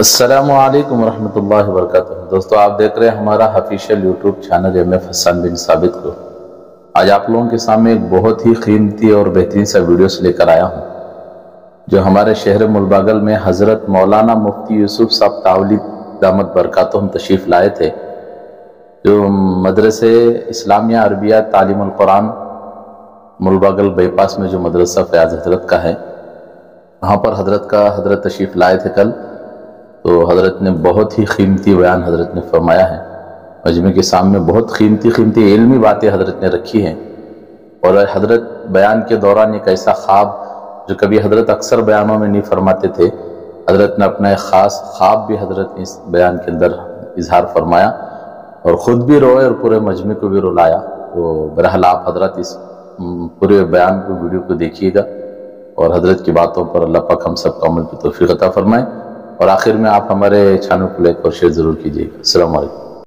السلام علیکم ورحمۃ اللہ وبرکاتہ۔ دوستو، آپ دیکھ رہے ہیں ہمارا آفیشیل یوٹیوب چینل MF حسن بن ثابت کو۔ آج آپ لوگوں کے سامنے ایک بہت ہی قیمتی اور بہترین سا ویڈیوز لے کر آیا ہوں، جو ہمارے شہر ملباگل میں حضرت مولانا مفتی یوسف صاحب تاولی دامت برکاتہم تشریف لائے تھے، جو مدرسے اسلامیہ عربیہ تعلیم القرآن ملباگل بائی پاس میں جو مدرسہ فیاض حضرت کا ہے، وہاں پر حضرت تشریف لائے تھے کل۔ تو حضرت نے بہت ہی قیمتی بیان حضرت نے فرمایا ہے، مجمع کے سامنے بہت قیمتی علمی باتیں حضرت نے رکھی ہیں۔ اور حضرت بیان کے دوران ایک ایسا خواب جو کبھی حضرت اکثر بیانوں میں نہیں فرماتے تھے، حضرت نے اپنا ایک خاص خواب بھی حضرت نے اس بیان کے اندر اظہار فرمایا، اور خود بھی روئے اور پورے مجمع کو بھی رلایا۔ تو بہرحال آپ حضرت اس پورے بیان کو ویڈیو کو دیکھیے گا، اور حضرت کی باتوں پر اللہ پاک ہم سب کو عمل کی توفیق عطا فرمائے۔ اور آخر میں آپ ہمارے چینل کو لائک اور شیئر ضرور کیجیے گا۔ السلام علیکم۔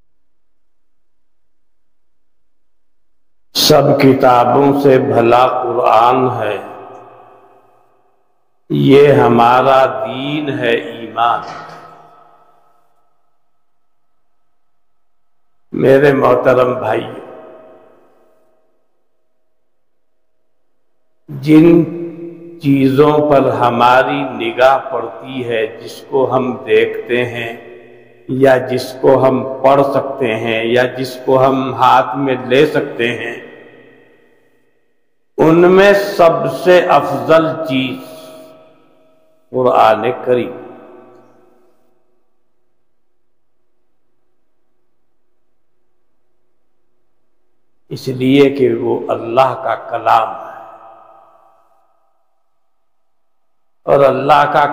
سب کتابوں سے بھلا قرآن ہے، یہ ہمارا دین ہے ایمان۔ میرے محترم بھائی، جن چیزوں پر ہماری نگاہ پڑتی ہے، جس کو ہم دیکھتے ہیں یا جس کو ہم پڑھ سکتے ہیں یا جس کو ہم ہاتھ میں لے سکتے ہیں، ان میں سب سے افضل چیز قرآن کریم۔ اس لیے کہ وہ اللہ کا کلام ہے، اور اللہ کا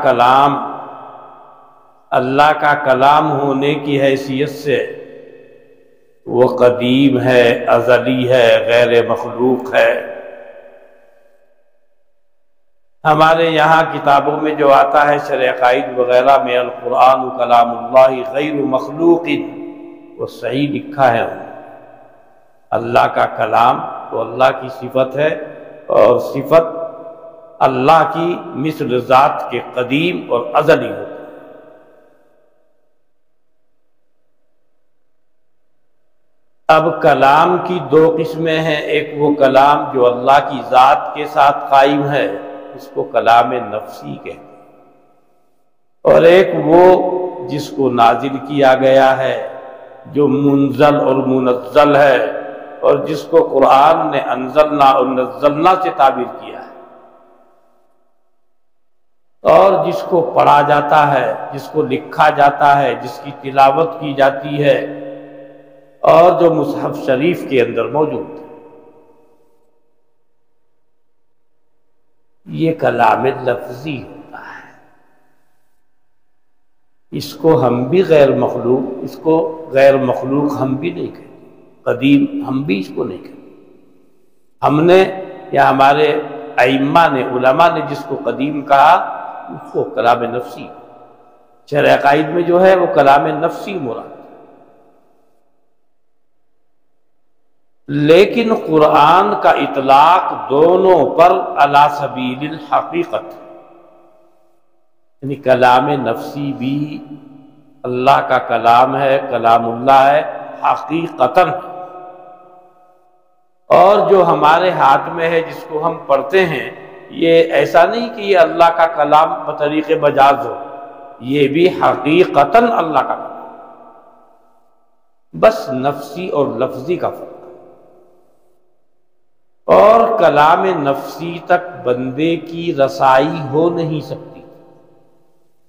کلام ہونے کی حیثیت سے وہ قدیم ہے، ازلی ہے، غیر مخلوق ہے۔ ہمارے یہاں کتابوں میں جو آتا ہے شرح عقائد وغیرہ میں، القرآن کلام اللہ غیر مخلوق، وہ صحیح لکھا ہے۔ اللہ کا کلام تو اللہ کی صفت ہے، اور صفت اللہ کی مثل ذات کے قدیم اور ازلی ہوتی ہے۔ اب کلام کی دو قسمیں ہیں، ایک وہ کلام جو اللہ کی ذات کے ساتھ قائم ہے، اس کو کلام نفسی کہتے ہیں، اور ایک وہ جس کو نازل کیا گیا ہے، جو منزل اور منزل ہے، اور جس کو قرآن نے انزلنا اور نزلنا سے تعبیر کیا ہے، اور جس کو پڑھا جاتا ہے، جس کو لکھا جاتا ہے، جس کی تلاوت کی جاتی ہے، اور جو مصحف شریف کے اندر موجود ہے، یہ کلام لفظی ہوتا ہے۔ اس کو ہم بھی غیر مخلوق ہم بھی نہیں کہتے، قدیم ہم بھی اس کو نہیں کہتے۔ ہم نے یا ہمارے ائمہ نے، علماء نے جس کو قدیم کہا، اس کو کلام نفسی، شرح عقائد میں جو ہے وہ کلام نفسی مراد۔ لیکن قرآن کا اطلاق دونوں پر علی سبیل الحقیقت، یعنی کلام نفسی بھی اللہ کا کلام ہے، کلام اللہ ہے حقیقتاً، اور جو ہمارے ہاتھ میں ہے جس کو ہم پڑھتے ہیں، یہ ایسا نہیں کہ یہ اللہ کا کلام بطریق مجاز ہو، یہ بھی حقیقتاً اللہ کا کلام، بس نفسی اور لفظی کا فرق۔ اور کلام نفسی تک بندے کی رسائی ہو نہیں سکتی،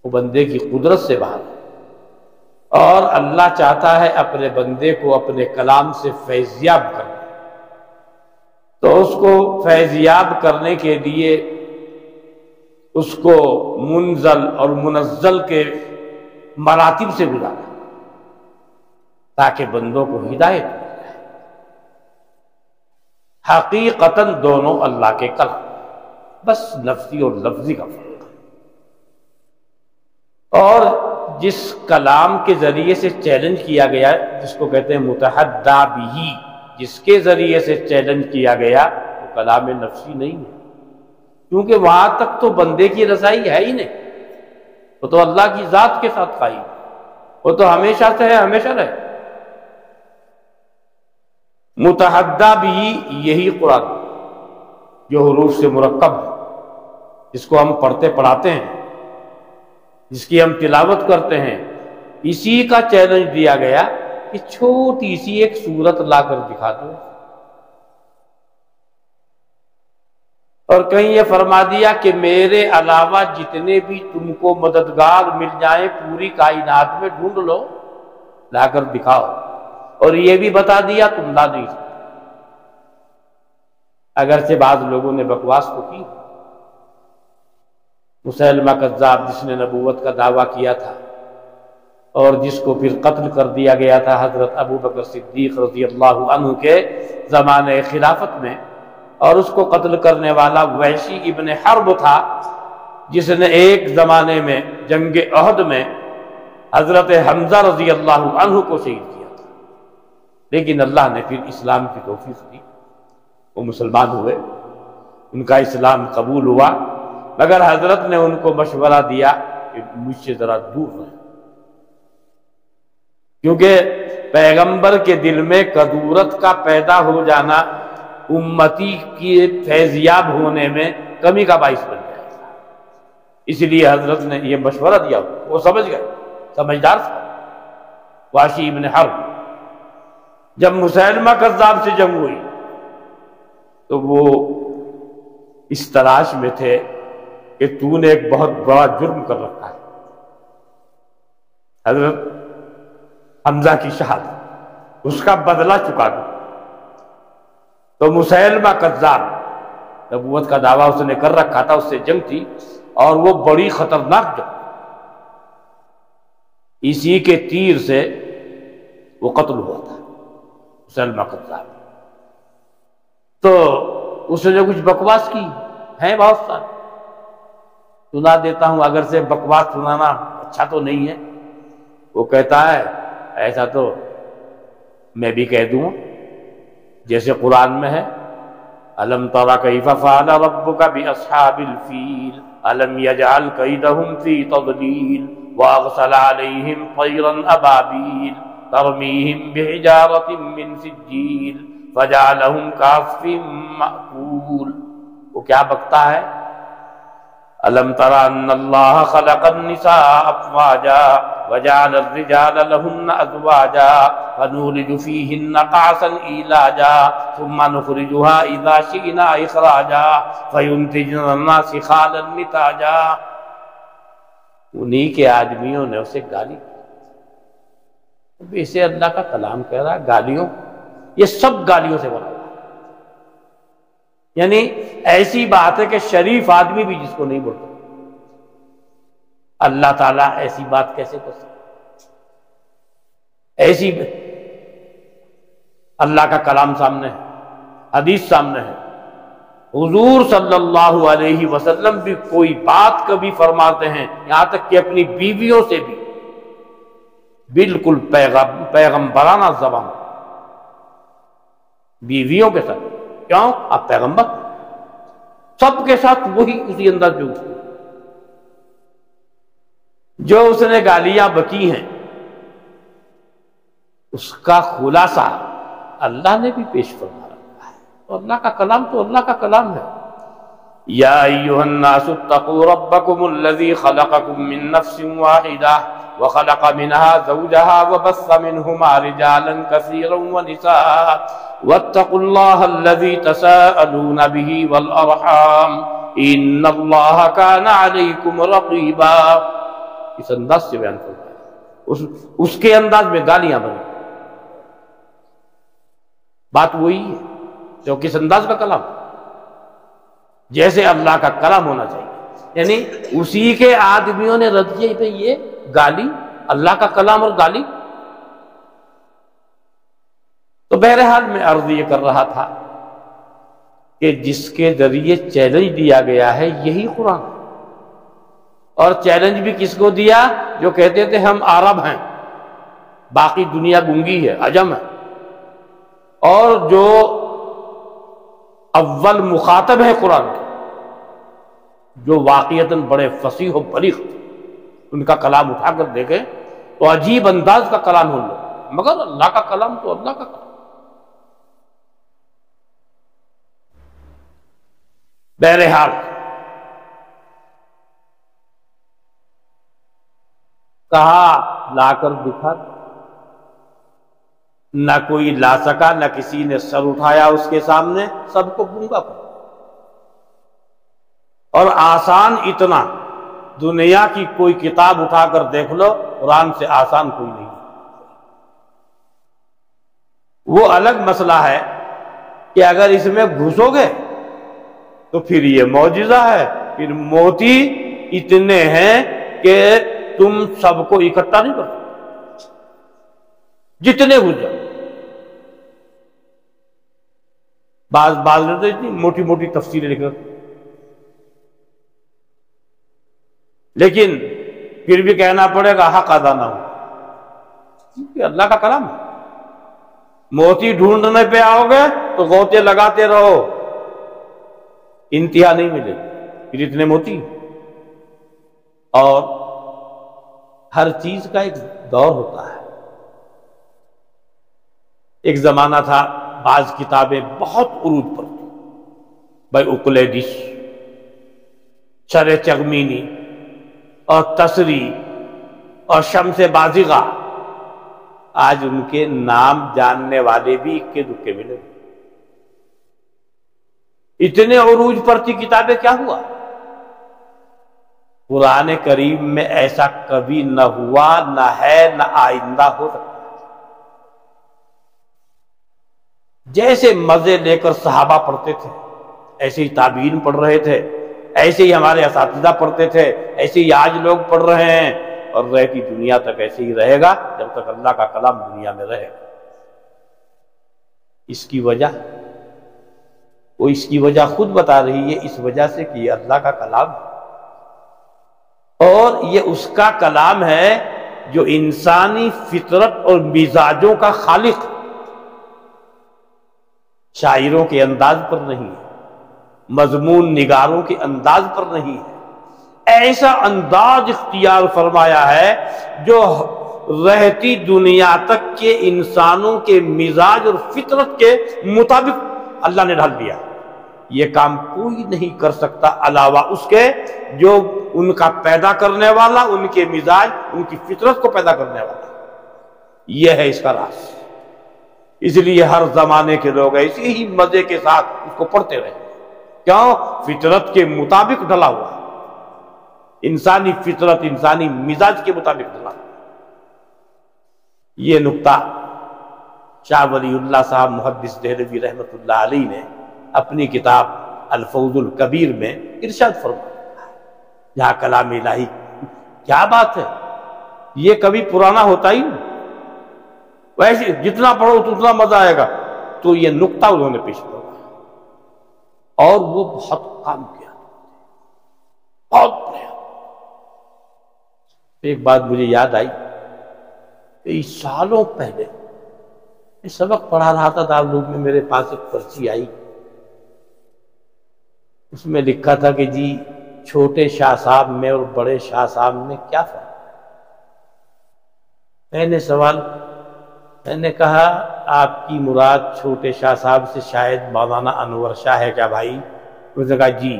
وہ بندے کی قدرت سے باہر ہے، اور اللہ چاہتا ہے اپنے بندے کو اپنے کلام سے فیضیاب کرنا، تو اس کو فیضیاب کرنے کے لیے اس کو منزل اور منزل کے مراتب سے گزارا، تاکہ بندوں کو ہدایت مل جائے۔ حقیقتاً دونوں اللہ کے کلام، بس نفسی اور لفظی کا فرق ہے۔ اور جس کلام کے ذریعے سے چیلنج کیا گیا، جس کو کہتے ہیں متحدی بہ، جس کے ذریعے سے چیلنج کیا گیا، وہ کلام نفسی نہیں ہے، کیونکہ وہاں تک تو بندے کی رسائی ہے ہی نہیں۔ وہ تو اللہ کی ذات کے ساتھ قائم، وہ تو ہمیشہ سے ہے، ہمیشہ رہے۔ متحدہ بھی یہی قرآن جو حروف سے مرکب ہے، جس کو ہم پڑھتے پڑھاتے ہیں، جس کی ہم تلاوت کرتے ہیں، اسی کا چیلنج دیا گیا کہ چھوٹی سی ایک سورت لا کر دکھا دو، اور کہیں یہ فرما دیا کہ میرے علاوہ جتنے بھی تم کو مددگار مل جائیں پوری کائنات میں ڈھونڈ لو، لا کر دکھاؤ، اور یہ بھی بتا دیا تم لا نہیں سکتے۔ اگرچہ بعض لوگوں نے بکواس کو کی، مسیلمہ کذاب جس نے نبوت کا دعویٰ کیا تھا اور جس کو پھر قتل کر دیا گیا تھا حضرت ابو بکر صدیق رضی اللہ عنہ کے زمانے خلافت میں، اور اس کو قتل کرنے والا وحشی ابن حرب تھا، جس نے ایک زمانے میں جنگ احد میں حضرت حمزہ رضی اللہ عنہ کو شہید کیا تھا، لیکن اللہ نے پھر اسلام کی توفیق دی، وہ مسلمان ہوئے، ان کا اسلام قبول ہوا، مگر حضرت نے ان کو مشورہ دیا کہ مجھ سے ذرا دور رہیں، کیونکہ پیغمبر کے دل میں کدورت کا پیدا ہو جانا امتی کی فیضیاب ہونے میں کمی کا باعث بن جائے گا، اس لیے حضرت نے یہ مشورہ دیا، وہ سمجھ گئے، سمجھدار تھا وحشی ابن حرب۔ جب مسیلمہ کذاب سے جنگ ہوئی تو وہ اس تلاش میں تھے کہ تو نے ایک بہت بڑا جرم کر رکھا ہے، حضرت حمزہ کی شہادت، اس کا بدلہ چکا دو۔ تو مسیلمہ کذاب، نبوت کا دعویٰ اس نے کر رکھا تھا، اس سے جنگ تھی، اور وہ بڑی خطرناک جنگ، اسی کے تیر سے وہ قتل ہوا تھا مسیلمہ کذاب۔ تو اس نے کچھ بکواس کی ہے، بہت سارے سنا دیتا ہوں، اگر سے بکواس سنانا اچھا تو نہیں ہے۔ وہ کہتا ہے ایسا تو میں بھی کہہ دوں، جیسے قرآن میں ہے أَلَمْ تَرَ كَيْفَ فَعَلَ رَبُّكَ بِأَصْحَابِ الْفِيلِ أَلَمْ يَجْعَلْ كَيْدَهُمْ فِي تَضْلِيلٍ وَأَرْسَلَ عَلَيْهِمْ طَيْرًا أَبَابِيلَ تَرْمِيهِمْ بِحِجَارَةٍ مِّن سِجِّيلٍ فَجَعَلَهُمْ كَعَصْفٍ مَّأْكُولٍ۔ وہ کیا بکتا ہے؟ أَلَمْ تَرَ أَنَّ اللَّهَ خَلَقَ النِّسَاءَ أَزْوَاجًا وَجَعَلَ الرِّجَالَ لَهُنَّ أَزْوَاجًا فَنُولِجُ فِيهِنَّ قَعْسًا إِيلَاجًا ثُمَّ نُخْرِجُهَا إِذَا شِئْنَا إِخْرَاجًا فَيُنْتِجْنَ نَاسِخَالًا نِتَاجًا۔ انہی کے آدمیوں نے اسے گالی دی، اسے اللہ کا کلام کہہ رہا، گالیوں، یہ سب گالیوں سے بنا، یعنی ایسی بات ہے کہ شریف آدمی بھی جس کو نہیں بولتا، اللہ تعالیٰ ایسی بات کیسے کر سکتا؟ ایسی اللہ کا کلام سامنے ہے، حدیث سامنے ہے، حضور صلی اللہ علیہ وسلم بھی کوئی بات کبھی فرماتے ہیں، یہاں تک کہ اپنی بیویوں سے بھی بالکل پیغمبرانہ زبان، بیویوں کے ساتھ، کیوں؟ آپ پیغمبر، سب کے ساتھ وہی اسی انداز میں گفتگو۔ جو اس نے گالیاں بکی ہیں اس کا خلاصہ اللہ نے بھی پیش فرما رکھا ہے، اور اللہ کا کلام تو اللہ کا کلام ہے۔ یا ایھا الناس اتقوا ربکم الذی خلقکم من نفس واحدہ وخلق منها زوجها وبث منهما رجالا كثيرا ونساء واتقوا الله الذي تساءلون به والأرحام إن الله كان عليكم رقيبا۔ اس انداز سے بیان کرتا ہے، اس کے انداز میں گالیاں بنی، بات وہی ہے جو کس انداز کا کلام، جیسے اللہ کا کلام ہونا چاہیے، یعنی اسی کے آدمیوں نے رد کیا پہ یہ گالی، اللہ کا کلام اور گالی۔ تو بہرحال میں عرض یہ کر رہا تھا کہ جس کے ذریعے چیلنج دیا گیا ہے یہی قرآن، اور چیلنج بھی کس کو دیا؟ جو کہتے تھے ہم عرب ہیں، باقی دنیا گنگی ہے، عجم ہے، اور جو اول مخاطب ہے قرآن کے، جو واقعتاً بڑے فصیح و بلیغ، ان کا کلام اٹھا کر دیکھیں تو عجیب انداز کا کلام ہو لو، مگر اللہ کا کلام تو اللہ کا کلام۔ بہرحال کہا لا کر دکھا، نہ کوئی لا سکا، نہ کسی نے سر اٹھایا اس کے سامنے، سب کو گونگا پڑا۔ اور آسان اتنا، دنیا کی کوئی کتاب اٹھا کر دیکھ لو، قرآن سے آسان کوئی نہیں۔ وہ الگ مسئلہ ہے کہ اگر اس میں گھسو گے تو پھر یہ معجزہ ہے، پھر موتی اتنے ہیں کہ تم سب کو اکٹھا نہیں کر سکتے، جتنے گھس جاؤ۔ بعض اتنی موٹی موٹی تفسیریں لکھ رہے، لیکن پھر بھی کہنا پڑے گا حق ادا نہ ہو، کیونکہ اللہ کا کلام ہے۔ موتی ڈھونڈنے پہ آؤ گے تو غوطے لگاتے رہو، انتہا نہیں ملے گی، پھر اتنے موتی۔ اور ہر چیز کا ایک دور ہوتا ہے۔ ایک زمانہ تھا بعض کتابیں بہت عروج پر تھیں، بھائی اقلیدس، شرح چغمینی اور تسری اور شمس بازغہ، آج ان کے نام جاننے والے بھی اکے دکے ملے۔ اتنے عروج پر تھی کتابیں، کیا ہوا؟ قرآن کریم میں ایسا کبھی نہ ہوا، نہ ہے، نہ آئندہ ہو سکتا۔ جیسے مزے لے کر صحابہ پڑھتے تھے، ایسے ہی تابعین پڑھ رہے تھے، ایسے ہی ہمارے اساتذہ پڑھتے تھے، ایسے ہی آج لوگ پڑھ رہے ہیں، اور رہتی دنیا تک ایسے ہی رہے گا جب تک اللہ کا کلام دنیا میں رہے گا۔ اس کی وجہ وہ اس کی وجہ خود بتا رہی ہے، اس وجہ سے کہ یہ اللہ کا کلام ہے، اور یہ اس کا کلام ہے جو انسانی فطرت اور مزاجوں کا خالق، شاعروں کے انداز پر نہیں ہے، مضمون نگاروں کے انداز پر نہیں ہے، ایسا انداز اختیار فرمایا ہے جو رہتی دنیا تک کے انسانوں کے مزاج اور فطرت کے مطابق اللہ نے ڈھال دیا۔ یہ کام کوئی نہیں کر سکتا علاوہ اس کے جو ان کا پیدا کرنے والا، ان کے مزاج، ان کی فطرت کو پیدا کرنے والا۔ یہ ہے اس کا راز۔ اس لیے ہر زمانے کے لوگ ایسے ہی مزے کے ساتھ اس کو پڑھتے رہے۔ کیوں؟ فطرت کے مطابق ڈلا ہوا، انسانی فطرت، انسانی مزاج کے مطابق ڈلا ہوا۔ یہ نقطہ شاہ ولی اللہ صاحب محدث دہلوی رحمۃ اللہ علیہ نے اپنی کتاب الفوز الکبیر میں ارشاد فرمایا، جہاں کلام الہی، کیا بات ہے، یہ کبھی پرانا ہوتا ہی نہیں، ویسے جتنا پڑھو اتنا مزہ آئے گا۔ تو یہ نقطہ انہوں نے پیش کیا اور وہ بہت کام کیا، بہت پڑھا۔ ایک بات مجھے یاد آئی، کئی سالوں پہلے میں سبق پڑھا رہا تھا دارالعلوم میں، میرے پاس ایک پرچی آئی، اس میں لکھا تھا کہ جی چھوٹے شاہ صاحب میں اور بڑے شاہ صاحب میں کیا فرق ہے؟ میں نے کہا آپ کی مراد چھوٹے شاہ صاحب سے شاید مولانا انور شاہ ہے کیا بھائی؟ اس نے کہا جی۔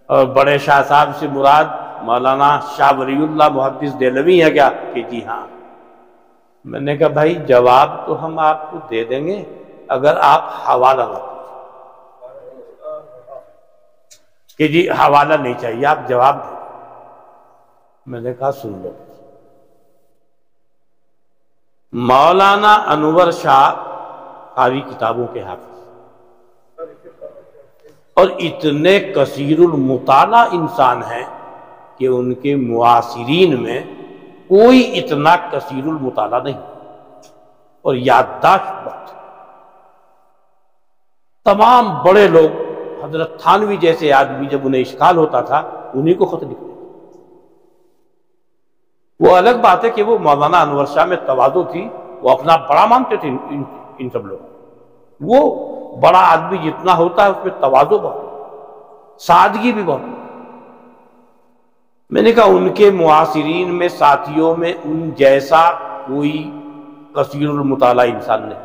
اور بڑے شاہ صاحب سے مراد مولانا شاہ ولی اللہ محدث دہلوی ہے کیا؟ کہ جی ہاں۔ میں نے کہا بھائی جواب تو ہم آپ کو دے دیں گے اگر آپ حوالہ نہ دیں، کہ جی حوالہ نہیں چاہیے، آپ جواب دیں۔ میں نے کہا سن لو، مولانا انور شاہ ساری کتابوں کے حافظ اور اتنے کثیر المطالعہ انسان ہیں کہ ان کے معاصرین میں کوئی اتنا کثیر المطالعہ نہیں، اور یادداشت بہت۔ تمام بڑے لوگ، حضرت تھانوی جیسے آدمی جب انہیں اشکال ہوتا تھا انہی کو خط لکھتے۔ وہ الگ بات ہے کہ وہ مولانا انور شاہ میں تواضع تھی، وہ اپنا بڑا مانتے تھے ان سب لوگ۔ وہ بڑا آدمی جتنا ہوتا ہے اس میں تواضع بہت، سادگی بھی بہت۔ میں نے کہا ان کے معاصرین میں، ساتھیوں میں ان جیسا کوئی کثیر المطالعہ انسان نہیں.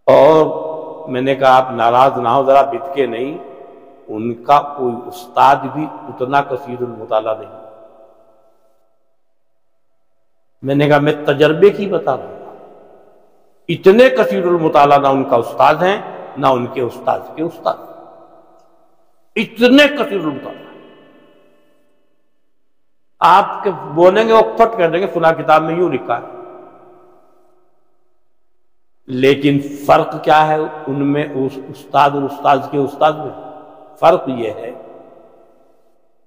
اور میں نے کہا آپ ناراض نہ ہو، ذرا بت کے نہیں، ان کا کوئی استاد بھی اتنا کثیر المطالعہ نہیں. میں نے کہا میں تجربے کی بتا رہا ہوں، اتنے کثیر المطالعہ نہ ان کا استاد ہیں نہ ان کے استاد کے استاد، اتنے کثیر المطالعہ. آپ کے بولیں گے وہ پھٹ کر دیں گے فلاں کتاب میں یوں لکھا ہے، لیکن فرق کیا ہے ان میں، اس استاد اور استاد کے استاد میں؟ فرق یہ ہے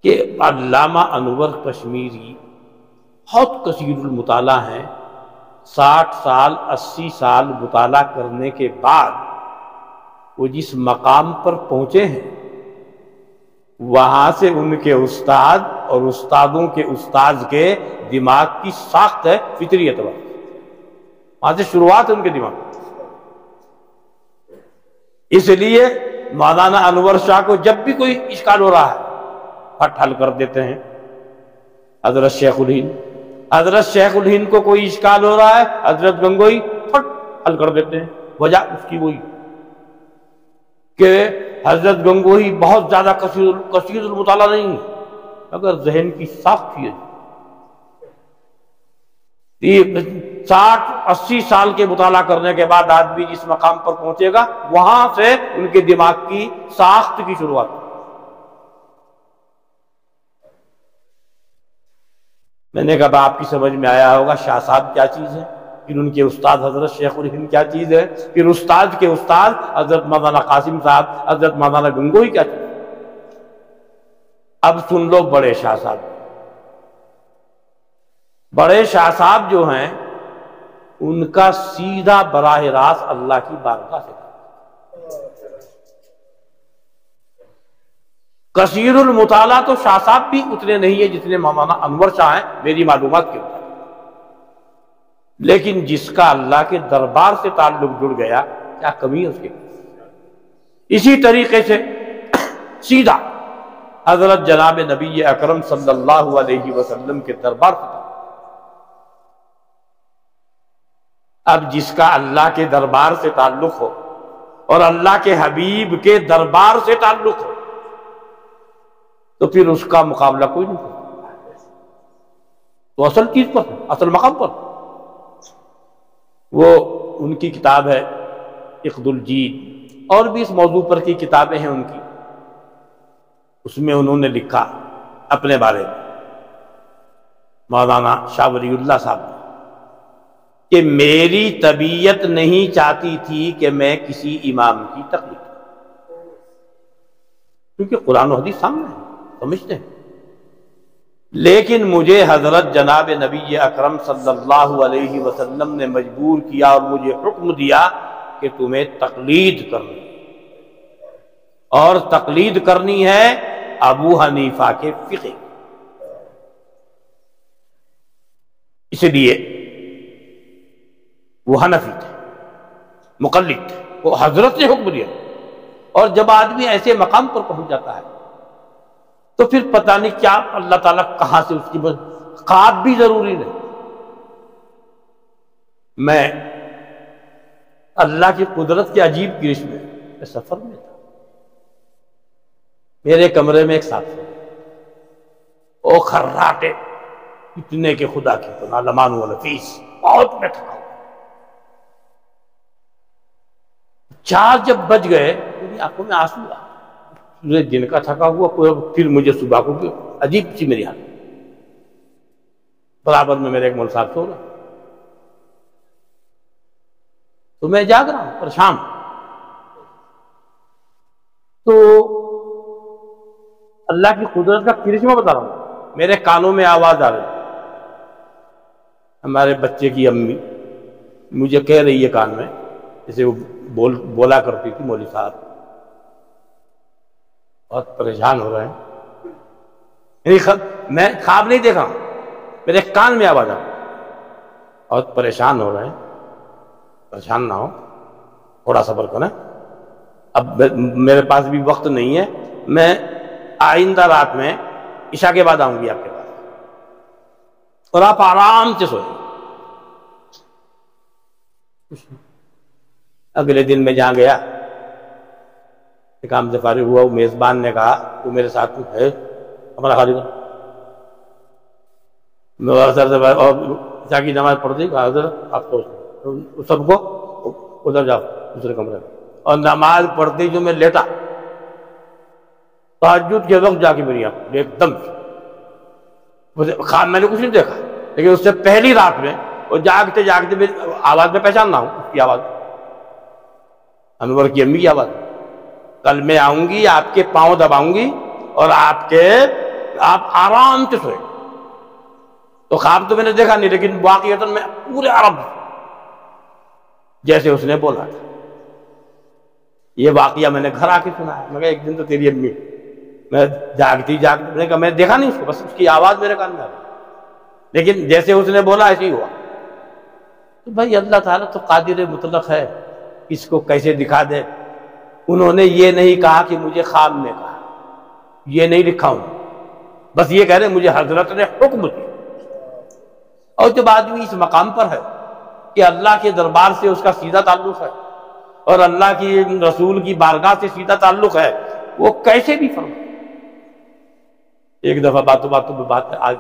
کہ علامہ انور کشمیری بہت کثیر المطالعہ ہیں، 60 سال 80 سال مطالعہ کرنے کے بعد وہ جس مقام پر پہنچے ہیں، وہاں سے ان کے استاد اور استادوں کے استاد کے دماغ کی ساخت ہے فطری اعتبار، وہاں سے شروعات ہے ان کے دماغ. اس لیے مولانا انور شاہ کو جب بھی کوئی اشکال ہو رہا ہے پھٹ حل کر دیتے ہیں. حضرت شیخ الہند کو کوئی اشکال ہو رہا ہے، حضرت گنگوئی پھٹ حل کر دیتے ہیں. وجہ اس کی وہی کہ حضرت گنگوئی بہت زیادہ کثیر المطالعہ نہیں ہے، اگر ذہن کی ساخت ہے 60-80 سال کے مطالعہ کرنے کے بعد آدمی جس مقام پر پہنچے گا، وہاں سے ان کے دماغ کی ساخت کی شروعات. میں نے کہا آپ کی سمجھ میں آیا ہوگا شاہ صاحب کیا چیز ہے، پھر ان کے استاد حضرت شیخ الہند کیا چیز ہے، پھر استاد کے استاد حضرت مولانا قاسم صاحب، حضرت مولانا گنگوئی کیا چیز. اب سن لو بڑے شاہ صاحب. بڑے شاہ صاحب جو ہیں ان کا سیدھا براہ راست اللہ کی بارگاہ سے کثیر المطالعہ تو شاہ صاحب بھی اتنے نہیں ہیں جتنے مولانا انور شاہ ہیں میری معلومات کے مطابق، لیکن جس کا اللہ کے دربار سے تعلق جڑ گیا کیا کمی ہے اس کے پاس. اسی طریقے سے سیدھا حضرت جناب نبی اکرم صلی اللہ علیہ وسلم کے دربار سے. اب جس کا اللہ کے دربار سے تعلق ہو اور اللہ کے حبیب کے دربار سے تعلق ہو تو پھر اس کا مقابلہ کوئی نہیں کرتا. تو اصل چیز پر، اصل مقام پر. وہ ان کی کتاب ہے عقد الجید، اور بھی اس موضوع پر کی کتابیں ہیں ان کی. اس میں انہوں نے لکھا اپنے بارے میں، مولانا شاہ ولی اللہ صاحب، کہ میری طبیعت نہیں چاہتی تھی کہ میں کسی امام کی تقلید کروں، کیونکہ قرآن و حدیث سامنے ہے، سمجھتے ہیں. لیکن مجھے حضرت جناب نبی اکرم صلی اللہ علیہ وسلم نے مجبور کیا اور مجھے حکم دیا کہ تمہیں تقلید کرنی، اور تقلید کرنی ہے ابو حنیفہ کے فقہ. اس لیے وہ حنفی تھے، مقلد تھے، وہ حضرت نے حکم دیا. اور جب آدمی ایسے مقام پر پہنچ جاتا ہے تو پھر پتہ نہیں کیا اللہ تعالیٰ کہاں سے اس کی خواب بھی ضروری نہیں. میں اللہ کی قدرت کے عجیب کرشمے میں سفر میں تھا، میرے کمرے میں ایک ساتھی او خراٹے اتنے کہ خدا کی پناہ، لمان و نفیس، بہت میں تھا. 4 جب بج گئے میری آنکھوں میں آنسو آ، سورج دن کا تھکا ہوا، پھر مجھے صبح کو عجیب سی میری حالت. برابر میں میرے ایک مول صاحب سو رہا، تو میں جاگ رہا ہوں پریشان. تو اللہ کی قدرت کا کرشمہ بتا رہا ہوں، میرے کانوں میں آواز آ رہی. ہمارے بچے کی امی مجھے کہہ رہی ہے کان میں، جیسے وہ بولا کرتی تھی، مولوی صاحب بہت پریشان ہو رہے ہیں. میں خواب نہیں دیکھا ہوں، میرے کان میں آواز آ رہی، بہت پریشان ہو رہے ہیں. پریشان نہ ہو، تھوڑا صبر کریں. اب میرے پاس بھی وقت نہیں ہے، میں آئندہ رات میں عشاء کے بعد آؤں گی آپ کے پاس، اور آپ آرام سے سوئیں۔ اگلے دن میں جہاں گیا، کام سے فارغ ہوا، وہ میزبان نے کہا تو میرے ساتھ ہے ہمارا خالی کا اور عشاء کی نماز پڑھ دی، کہا حضرت آپ سوچ لیں، سب کو ادھر جاؤ دوسرے کمرے میں، اور نماز پڑھتی جو میں لیٹا، تہجد کے وقت جا کے میری آنکھ ایک دم میں نے کچھ نہیں دیکھا، لیکن اس سے پہلی رات میں وہ جاگتے جاگتے میری آواز میں پہچاننا ہوں اس کی آواز، انور کی امی کی آواز، کل میں آؤں گی آپ کے پاؤں دباؤں گی اور آپ آرام سے سوئیں۔ تو خواب تو میں نے دیکھا نہیں، لیکن واقعتاً میں پورے عرب جیسے اس نے بولا تھا۔ یہ واقعہ میں نے گھر آ کے سنا ہے، میں کہا ایک دن تو تیری امی، میں جاگتی میں نے کہا میں نے دیکھا نہیں اس کو، بس اس کی آواز میرے کان میں آ گئی، لیکن جیسے اس نے بولا ایسے ہی ہوا۔ تو بھائی اللہ تعالیٰ تو قادر مطلق ہے، اس کو کیسے دکھا دے۔ انہوں نے یہ نہیں کہا کہ مجھے خواب میں کہا، یہ نہیں لکھا ہوں، بس یہ کہہ رہے مجھے حضرت نے حکم دیا۔ اور جب آدمی اس مقام پر ہے کہ اللہ کے دربار سے اس کا سیدھا تعلق ہے اور اللہ کی رسول کی بارگاہ سے سیدھا تعلق ہے، وہ کیسے بھی فرمائے۔ ایک دفعہ باتوں باتوں میں بات آج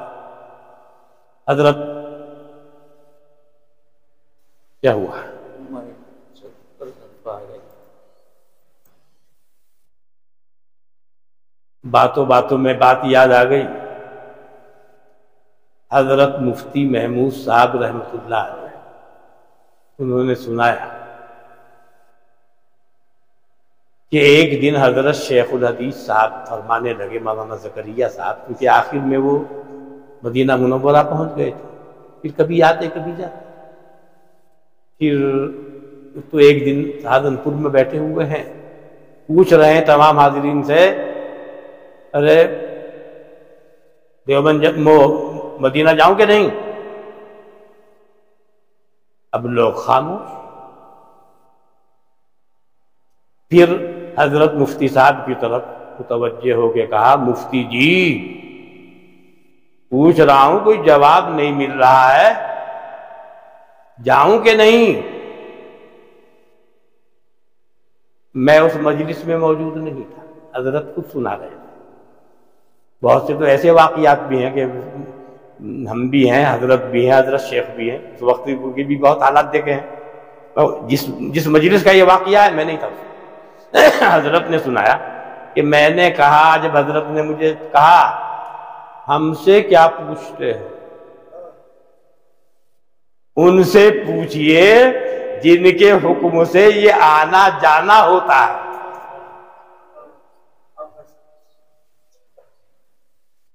حضرت کیا ہوا، باتوں باتوں میں بات یاد آ گئی، حضرت مفتی محمود صاحب رحمۃ اللہ علیہ انہوں نے سنایا کہ ایک دن حضرت شیخ الحدیث صاحب فرمانے لگے، مولانا زکریا صاحب، کیونکہ آخر میں وہ مدینہ منورہ پہنچ گئے تھے، پھر کبھی آتے کبھی جاتے، پھر تو ایک دن سہارنپور میں بیٹھے ہوئے ہیں، پوچھ رہے ہیں تمام حاضرین سے، ارے دیوبند مدینہ جاؤں کہ نہیں؟ اب لوگ خاموش۔ پھر حضرت مفتی صاحب کی طرف متوجہ ہو کے کہا، مفتی جی پوچھ رہا ہوں، کوئی جواب نہیں مل رہا ہے، جاؤں کہ نہیں؟ میں اس مجلس میں موجود نہیں تھا، حضرت خود سنا رہے تھے۔ بہت سے تو ایسے واقعات بھی ہیں کہ ہم بھی ہیں، حضرت بھی ہیں، حضرت شیخ بھی ہیں، اس وقت کی بھی بہت حالات دیکھے ہیں۔ جس مجلس کا یہ واقعہ ہے میں نہیں تھا، حضرت نے سنایا کہ میں نے کہا، جب حضرت نے مجھے کہا ہم سے کیا پوچھتے ہیں، ان سے پوچھئے جن کے حکم سے یہ آنا جانا ہوتا ہے۔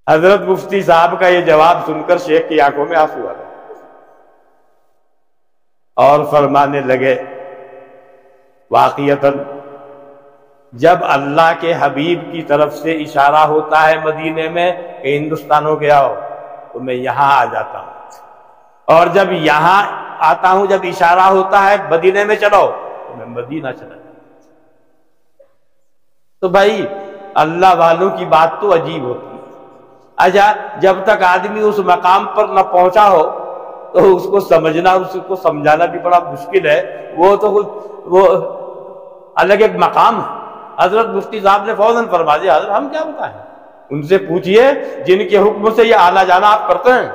حضرت مفتی صاحب کا یہ جواب سن کر شیخ کی آنکھوں میں آنسو آ گئے اور فرمانے لگے، واقعتاً جب اللہ کے حبیب کی طرف سے اشارہ ہوتا ہے مدینے میں کہ ہندوستان ہو گیا ہو، تو میں یہاں آ جاتا ہوں، اور جب یہاں آتا ہوں، جب اشارہ ہوتا ہے مدینے میں چلو، تو میں مدینہ چلا جاتا ہوں۔ تو بھائی اللہ والوں کی بات تو عجیب ہوتی ہے۔ اچھا، جب تک آدمی اس مقام پر نہ پہنچا ہو تو اس کو سمجھنا، اس کو سمجھانا بھی بڑا مشکل ہے، وہ الگ ایک مقام ہے۔ حضرت مفتی صاحب نے فوراً فرما دیا، حضرت ہم کیا بتائیں، ان سے پوچھئے جن کے حکم سے یہ آنا جانا آپ کرتے ہیں۔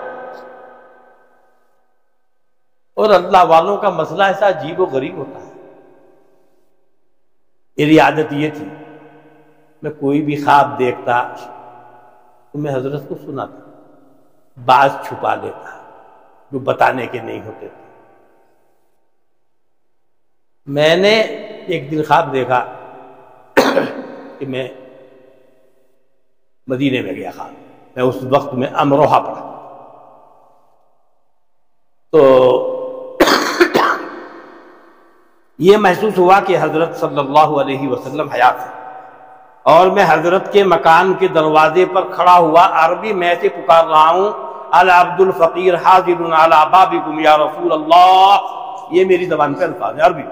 اور اللہ والوں کا مسئلہ ایسا عجیب و غریب ہوتا ہے۔ میری عادت یہ تھی، میں کوئی بھی خواب دیکھتا تو میں حضرت کو سناتا، بعض چھپا لیتا جو بتانے کے نہیں ہوتے تھے۔ میں نے ایک دن خواب دیکھا کہ میں مدینے میں گیا، خواب میں اس وقت میں امروہہ پڑھا، تو یہ محسوس ہوا کہ حضرت صلی اللہ علیہ وسلم حیات ہے، اور میں حضرت کے مکان کے دروازے پر کھڑا ہوا عربی میں سے پکار رہا ہوں، الا عبد الفقیر حاضر علی بابکم یا رسول اللہ۔ یہ میری زبان پہ الفاظ ہے عربی۔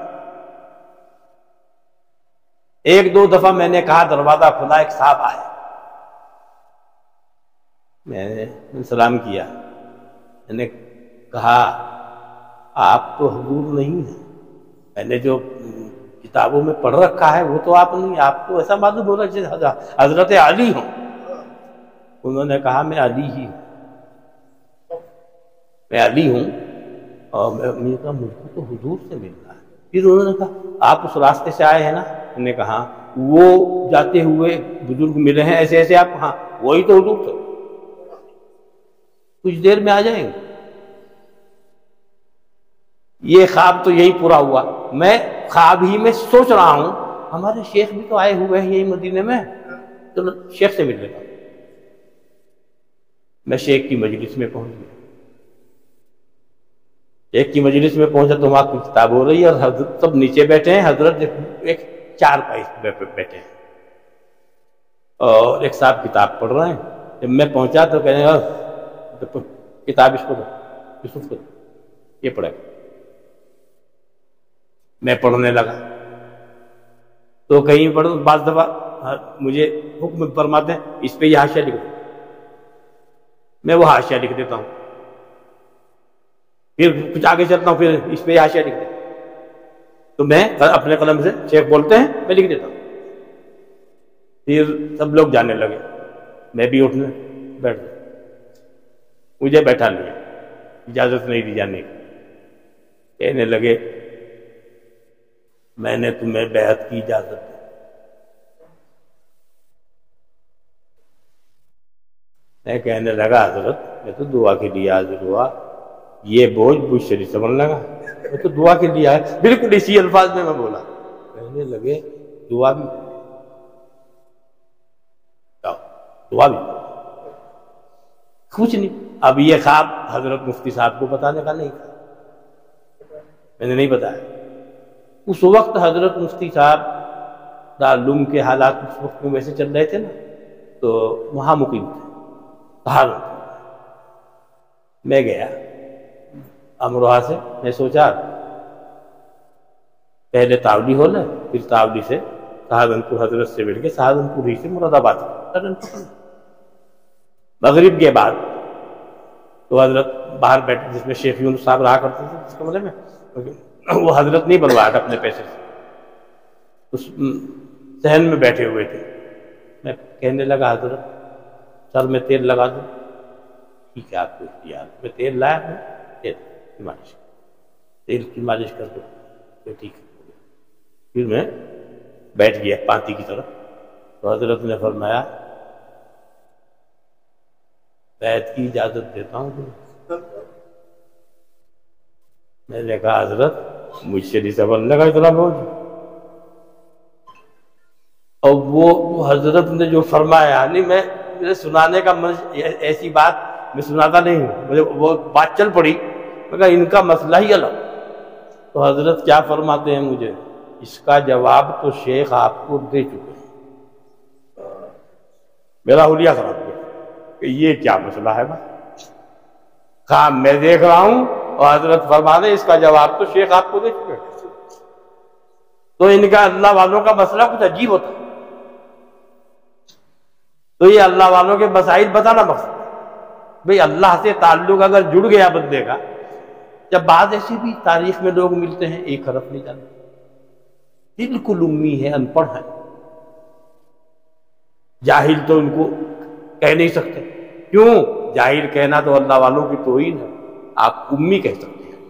ایک دو دفعہ میں نے کہا، دروازہ کھلا، ایک صاحب آئے، میں نے سلام کیا. میں نے کہا آپ تو حضور نہیں ہیں، میں نے جو کتابوں میں پڑھ رکھا ہے وہ تو آپ نہیں، آپ کو ایسا معلوم ہو رہا ہے جیسے حضرت علی ہوں. انہوں نے کہا میں علی ہی ہوں، میں علی ہوں. اور میں نے کہا مجھ کو تو حضور سے ملنا ہے. پھر انہوں نے کہا آپ اس راستے سے آئے ہیں نا؟ میں نے کہا وہ جاتے ہوئے بزرگ ملے ہیں ایسے ایسے، آپ ہاں وہی تو حضور تھے، کچھ دیر میں آ جائیں گے. یہ خواب تو یہی پورا ہوا. میں خواب ہی میں سوچ رہا ہوں ہمارے شیخ بھی تو آئے ہوئے ہیں یہی مدینے میں، چلو شیخ سے مل لیتا ہوں. میں شیخ کی مجلس میں پہنچ گیا. شیخ کی مجلس میں پہنچا تو وہاں کوئی کتاب ہو رہی ہے اور حضرت سب نیچے بیٹھے ہیں، حضرت ایک چارپائی پہ بیٹھے ہیں اور ایک صاحب کتاب پڑھ رہے ہیں. جب میں پہنچا تو کہنے لگا کتاب اس کو دو، یوسف کو دو، یہ پڑھے. میں پڑھنے لگا تو کہیں پڑھ بعض دفعہ مجھے حکم فرماتے ہیں اس پہ یہ حاشیہ لکھ دو، میں وہ حاشیہ لکھ دیتا ہوں. پھر کچھ آگے چلتا ہوں، پھر اس پہ یہ حاشیہ لکھ دیتا ہوں. تو میں اپنے قلم سے شیخ بولتے ہیں میں لکھ دیتا ہوں. پھر سب لوگ جانے لگے، میں بھی اٹھنے بیٹھ گیا. مجھے بیٹھا لیا، اجازت نہیں دی جانے کی. کہنے لگے میں نے تمہیں بیعت کی اجازت دی. میں کہنے لگا حضرت میں تو دعا کے لیے حاضر ہوا، یہ بوجھ مجھ سے نہیں سمجھ لگا، میں تو دعا کے لیے آیا. بالکل اسی الفاظ میں بولا. کہنے لگے دعا بھی کچھ نہیں. اب یہ خواب حضرت مفتی صاحب کو بتانے کا نہیں تھا، میں نے نہیں بتایا. اس وقت حضرت مفتی صاحب دارالعلوم کے حالات اس وقت میں ویسے چل رہے تھے نا، تو وہاں مقیم تھے سہارنپور. میں گیا امروہہ سے. میں سوچا پہلے تاولی ہو لے، پھر تاولی سے سہارنپور حضرت سے مل کے سہارنپور ہی سے مراد آباد مغرب کے بعد. تو حضرت باہر بیٹھے جس میں شیخ یونس صاحب رہا کرتے تھے اس کمرے میں، وہ حضرت نہیں بنوایا اپنے پیسے سے، اس صحن میں بیٹھے ہوئے تھے. میں کہنے لگا حضرت سر میں تیل لگا دوں؟ ٹھیک ہے آپ کو اختیار. میں تیل لایا ہوں، تیل کی مالش کر دو تو ٹھیک ہے. پھر میں بیٹھ گیا پانتی کی طرف. تو حضرت نے فرمایا بیعت کی اجازت دیتا ہوں تمہیں. میں نے کہا حضرت مجھ سے نہیں سمجھ لگا اتنا بوجھ. اور وہ حضرت نے جو فرمایا نہیں میں سنانے کا ایسی بات میں سناتا نہیں ہوں، مجھے وہ بات چل پڑی. میں کہا ان کا مسئلہ ہی الگ. تو حضرت کیا فرماتے ہیں مجھے، اس کا جواب تو شیخ آپ کو دے چکے ہیں. میرا حلیہ خراب ہو کہ یہ کیا مسئلہ ہے بھائی، کام میں دیکھ رہا ہوں اور حضرت فرما دے اس کا جواب تو شیخ آپ کو دے چکے ہیں. تو ان کا اللہ والوں کا مسئلہ کچھ عجیب ہوتا ہے. تو یہ اللہ والوں کے مسائل بتانا مقصد بھئی اللہ سے تعلق اگر جڑ گیا بندے کا. جب بعض ایسے بھی تاریخ میں لوگ ملتے ہیں ایک حرف نہیں جانتے، بالکل امی ہے، ان پڑھ ہے، جاہل تو ان کو کہہ نہیں سکتے. کیوں؟ جاہل کہنا تو اللہ والوں کی توہین ہے. آپ امی کہہ سکتے ہیں،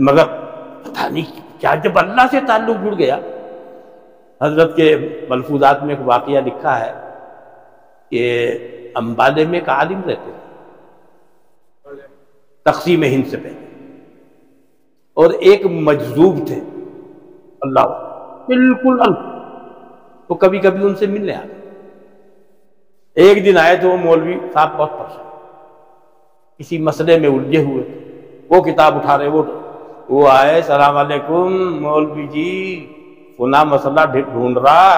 مگر پتہ نہیں کیا جب اللہ سے تعلق جڑ گیا. حضرت کے ملفوظات میں ایک واقعہ لکھا ہے کہ امبالے میں ایک عالم رہتے تھے تقسیم ہند سے پہلے، اور ایک مجذوب تھے اللہ بالکل تو کبھی کبھی ان سے ملنے آتے. ایک دن آئے تو وہ مولوی صاحب بہت پریشان، کسی مسئلے میں الجھے ہوئے تھے. وہ کتاب اٹھا رہے، وہ آئے السلام علیکم مولوی جی فلاں مسئلہ ڈھونڈ رہا،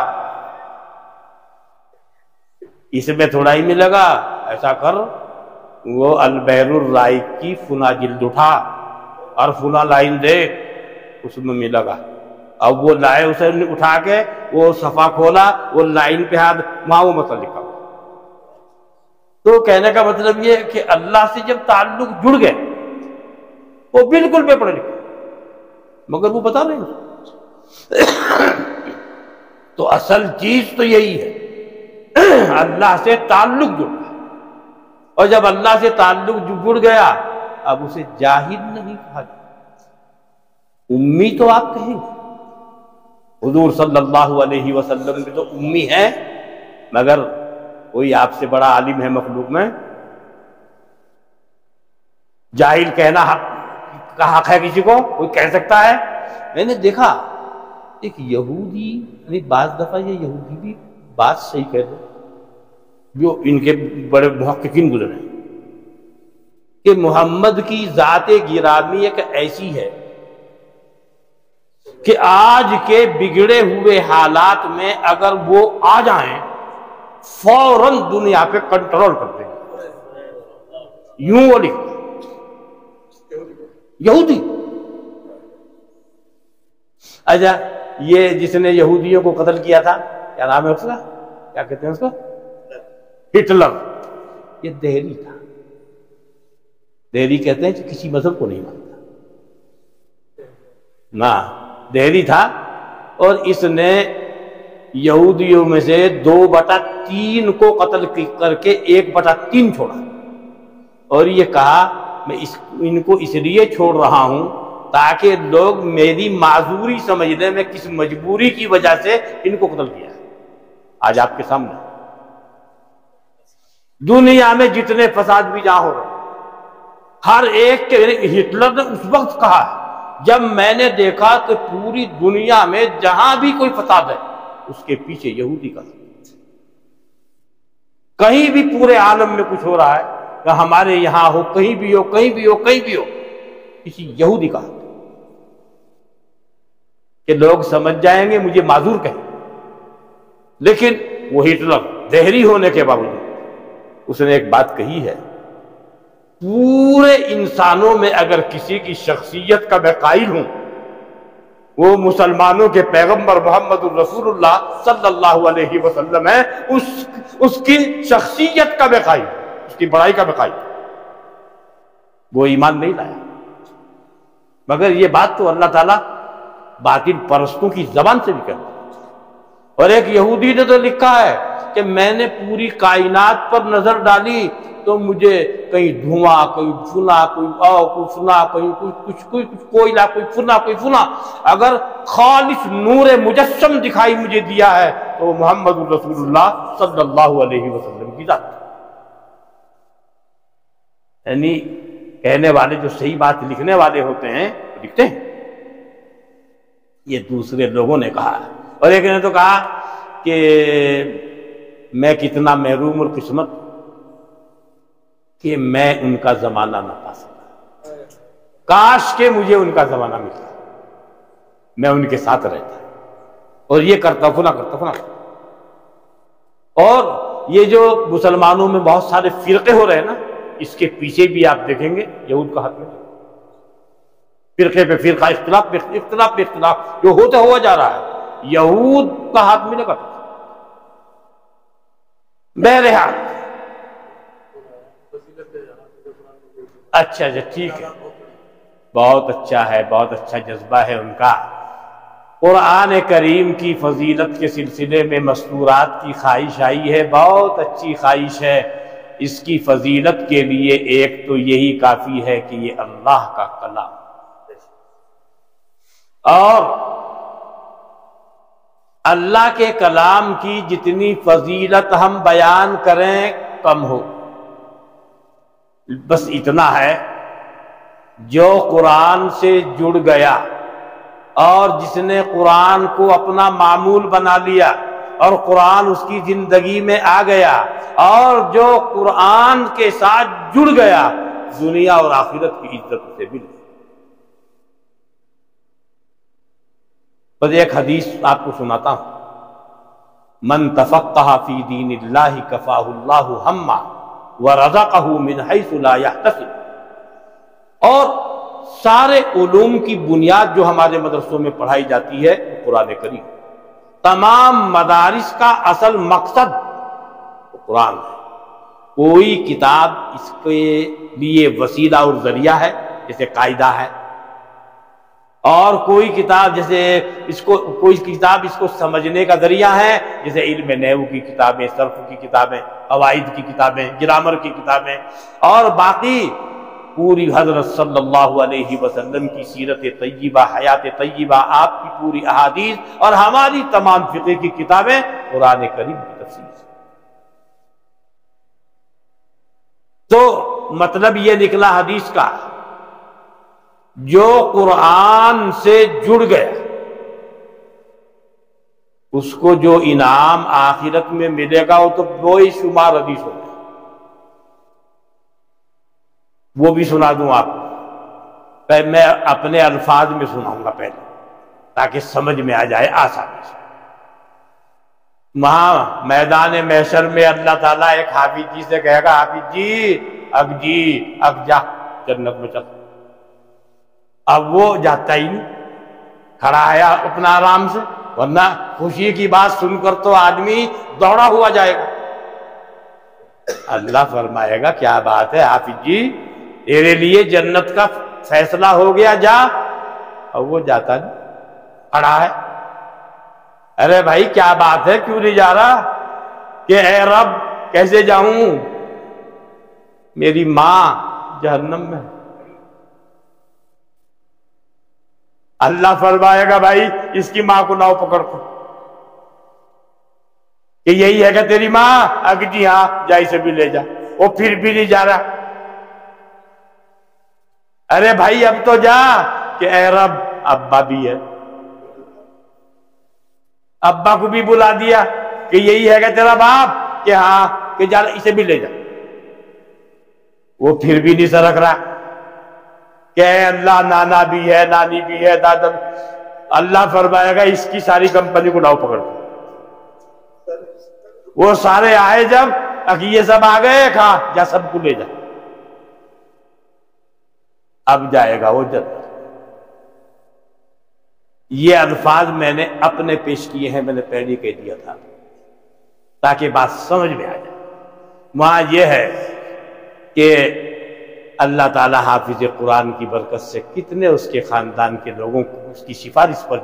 اس میں تھوڑا ہی ملے گا، ایسا کر وہ البحر الرائق کی فلاں جلد اٹھا اور فلاں لائن دے، اس میں ملے گا. اب وہ لائے اسے اٹھا کے وہ صفحہ کھولا، وہ لائن پہ ہاتھ، وہاں وہ مسئلہ لکھا ہوا. تو کہنے کا مطلب یہ ہے کہ اللہ سے جب تعلق جڑ گئے، وہ بالکل بے پڑھے لکھے، مگر وہ بتا رہے ہیں۔ تو اصل چیز تو یہی ہے، اللہ سے تعلق جڑ گیا، اور جب اللہ سے تعلق جڑ گیا اب اسے جاہل نہیں کہا جائے، امی تو آپ کہیں گے۔ حضور صلی اللہ علیہ وسلم بھی تو امی ہیں، مگر کوئی آپ سے بڑا عالم ہے مخلوق میں؟ جاہل کہنا کا حق ہے کسی کو؟ کوئی کہہ سکتا ہے؟ میں نے دیکھا ایک یہودی، بعض دفعہ یہ یہودی بھی بات صحیح کہہ دے، جو ان کے بڑے محققین گزرے ہیں، کہ محمد کی ذات گرامی ایک ایسی ہے کہ آج کے بگڑے ہوئے حالات میں اگر وہ آ جائیں فوراً دنیا پہ کنٹرول کر دیں، یوں وہ لکھ یہودی۔ اچھا، یہ جس نے یہودیوں کو قتل کیا تھا، کیا نام ہے اس کا؟ کیا کہتے ہیں اس کو؟ ہٹلر۔ یہ دہری تھا، دہری کہتے ہیں کہ کسی مذہب کو نہیں مانتا نا، دہری تھا، اور اس نے یہودیوں میں سے 2/3 کو قتل کر کے 1/3 چھوڑا، اور یہ کہا میں ان کو اس لیے چھوڑ رہا ہوں تاکہ لوگ میری معذوری سمجھ لیں، میں کس مجبوری کی وجہ سے ان کو قتل کیا ہے۔ آج آپ کے سامنے دنیا میں جتنے فساد بھی جہاں ہو رہے ہیں، ہر ایک کے، ہٹلر نے اس وقت کہا جب میں نے دیکھا کہ پوری دنیا میں جہاں بھی کوئی فساد ہے اس کے پیچھے یہودی کا، کہیں بھی پورے عالم میں کچھ ہو رہا ہے، کہ ہمارے یہاں ہو، کہیں بھی ہو، کہیں بھی ہو، کہیں بھی ہو، کسی یہودی کا، کہ لوگ سمجھ جائیں گے مجھے معذور کہیں۔ لیکن وہ ہٹلر دہری ہونے کے باوجود اس نے ایک بات کہی ہے، پورے انسانوں میں اگر کسی کی شخصیت کا میں قائل ہوں وہ مسلمانوں کے پیغمبر محمد الرسول اللہ صلی اللہ علیہ وسلم ہے، اس کی شخصیت کا میں قائل، اس کی بڑائی کا میں قائل۔ وہ ایمان نہیں لایا، مگر یہ بات تو اللہ تعالیٰ باطل پرستوں کی زبان سے بھی کرتا ہے۔ اور ایک یہودی نے تو لکھا ہے کہ میں نے پوری کائنات پر نظر ڈالی تو مجھے کہیں دھواں، کوئی فنا، کوئی کوئی فنا، کہیں کچھ کوئلہ، کوئی فنا، کوئی فنا، اگر خالص نور مجسم دکھائی مجھے دیا ہے تو وہ محمد الرسول اللہ صلی اللہ علیہ وسلم کی ذات۔ یعنی کہنے والے جو صحیح بات لکھنے والے ہوتے ہیں وہ لکھتے ہیں، یہ دوسرے لوگوں نے کہا ہے۔ اور ایک نے تو کہا کہ میں کتنا محروم القسمت کہ میں ان کا زمانہ نہ پا سکا، کاش کہ مجھے ان کا زمانہ ملتا، میں ان کے ساتھ رہتا اور یہ کرتا فلاں کرتا فلاں۔ اور یہ جو مسلمانوں میں بہت سارے فرقے ہو رہے ہیں نا، اس کے پیچھے بھی آپ دیکھیں گے یہود کا ہاتھ میں، فرقے پہ فرقہ، اختلاف پہ اختلاف پہ اختلاف جو ہوتا ہوا جا رہا ہے، یہود کا ہاتھ ملے گا۔ بہرحال اچھا ٹھیک ہے، بہت اچھا ہے، بہت اچھا جذبہ ہے ان کا۔ قرآن کریم کی فضیلت کے سلسلے میں مستورات کی خواہش آئی ہے، بہت اچھی خواہش ہے۔ اس کی فضیلت کے لیے ایک تو یہی کافی ہے کہ یہ اللہ کا کلام، اور اللہ کے کلام کی جتنی فضیلت ہم بیان کریں کم ہو۔ بس اتنا ہے، جو قرآن سے جڑ گیا اور جس نے قرآن کو اپنا معمول بنا لیا اور قرآن اس کی زندگی میں آ گیا، اور جو قرآن کے ساتھ جڑ گیا، دنیا اور آخرت کی عزت سے مل گئی۔ بس ایک حدیث آپ کو سناتا ہوں، من تفقہ فی دین اللہ کفاہ اللہ ہما ورزقہ من حیث لا یحتسب۔ اور سارے علوم کی بنیاد جو ہمارے مدرسوں میں پڑھائی جاتی ہے قرآن کریم، تمام مدارس کا اصل مقصد قرآن ہے، کوئی کتاب اس کے لیے وسیلہ اور ذریعہ ہے جیسے قاعدہ ہے، اور کوئی کتاب جیسے کوئی کتاب اس کو سمجھنے کا ذریعہ ہے جیسے علم نحو کی کتابیں، صرف کی کتابیں، قواعد کی کتابیں، گرامر کی کتابیں، اور باقی پوری حضرت صلی اللہ علیہ وسلم کی سیرت طیبہ، حیات طیبہ، آپ کی پوری احادیث اور ہماری تمام فقہ کی کتابیں قرآن کریم کی تفسیر سے۔ تو مطلب یہ نکلا حدیث کا، جو قرآن سے جڑ گیا اس کو جو انعام آخرت میں ملے گا وہ تو بے شمار حدیث ہوگا۔ وہ بھی سنا دوں آپ کو، میں اپنے الفاظ میں سناؤں گا پہلے تاکہ سمجھ میں آ جائے آسانی سے۔ وہاں میدان محشر میں اللہ تعالیٰ ایک حافظ جی سے کہے گا، حافظ جی اگ جا جنت میں چل۔ اب وہ جاتا ہی نہیں، کھڑا ہے اپنا آرام سے، ورنہ خوشی کی بات سن کر تو آدمی دوڑا ہوا جائے گا۔ اللہ فرمائے گا کیا بات ہے حافظ جی، تیرے لیے جنت کا فیصلہ ہو گیا، جا۔ اور وہ جاتا نہیں، کھڑا ہے۔ ارے بھائی کیا بات ہے، کیوں نہیں جا رہا؟ کہ اے رب کیسے جاؤں، میری ماں جہنم میں۔ اللہ فرمائے گا بھائی اس کی ماں کو لاؤ پکڑ کر، کہ یہی ہے کہ تیری ماں؟ اگ جی ہاں، جا اسے بھی لے جا۔ وہ پھر بھی نہیں جا رہا۔ ارے بھائی اب تو جا، کہ اے رب ابا بھی ہے، ابا کو بھی بلا دیا کہ یہی ہے کہ تیرا باپ؟ کہ ہاں، کہ جا اسے بھی لے جا۔ وہ پھر بھی نہیں سرک رہا، کہ اے اللہ نانا بھی ہے، نانی بھی ہے، دادا بھی۔ اللہ فرمائے گا اس کی ساری کمپنی کو لاؤ پکڑ۔ وہ سارے آئے جب، یہ سب آ گئے، کہا جا سب کو لے جا۔ اب جائے گا وہ جنت۔ یہ الفاظ میں نے اپنے پیش کیے ہیں، میں نے پہلے کہہ دیا تھا تاکہ بات سمجھ میں آ جائے۔ وہاں یہ ہے کہ اللہ تعالیٰ حافظ قرآن کی برکت سے کتنے اس کے خاندان کے لوگوں کو اس کی سفارش پر،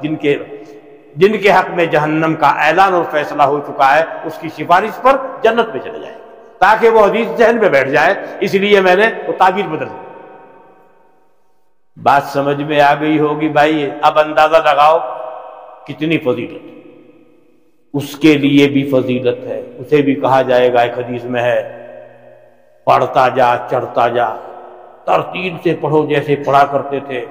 جن کے حق میں جہنم کا اعلان اور فیصلہ ہو چکا ہے، اس کی سفارش پر جنت میں چلے جائیں، تاکہ وہ حدیث ذہن میں بیٹھ جائے۔ اس لیے میں نے وہ تعبیر بدل دی۔ بات سمجھ میں آ گئی ہوگی بھائی، اب اندازہ لگاؤ کتنی فضیلت۔ اس کے لیے بھی فضیلت ہے، اسے بھی کہا جائے گا، ایک حدیث میں ہے، پڑھتا جا چڑھتا جا، ترتیل سے پڑھو جیسے پڑھا کرتے تھے،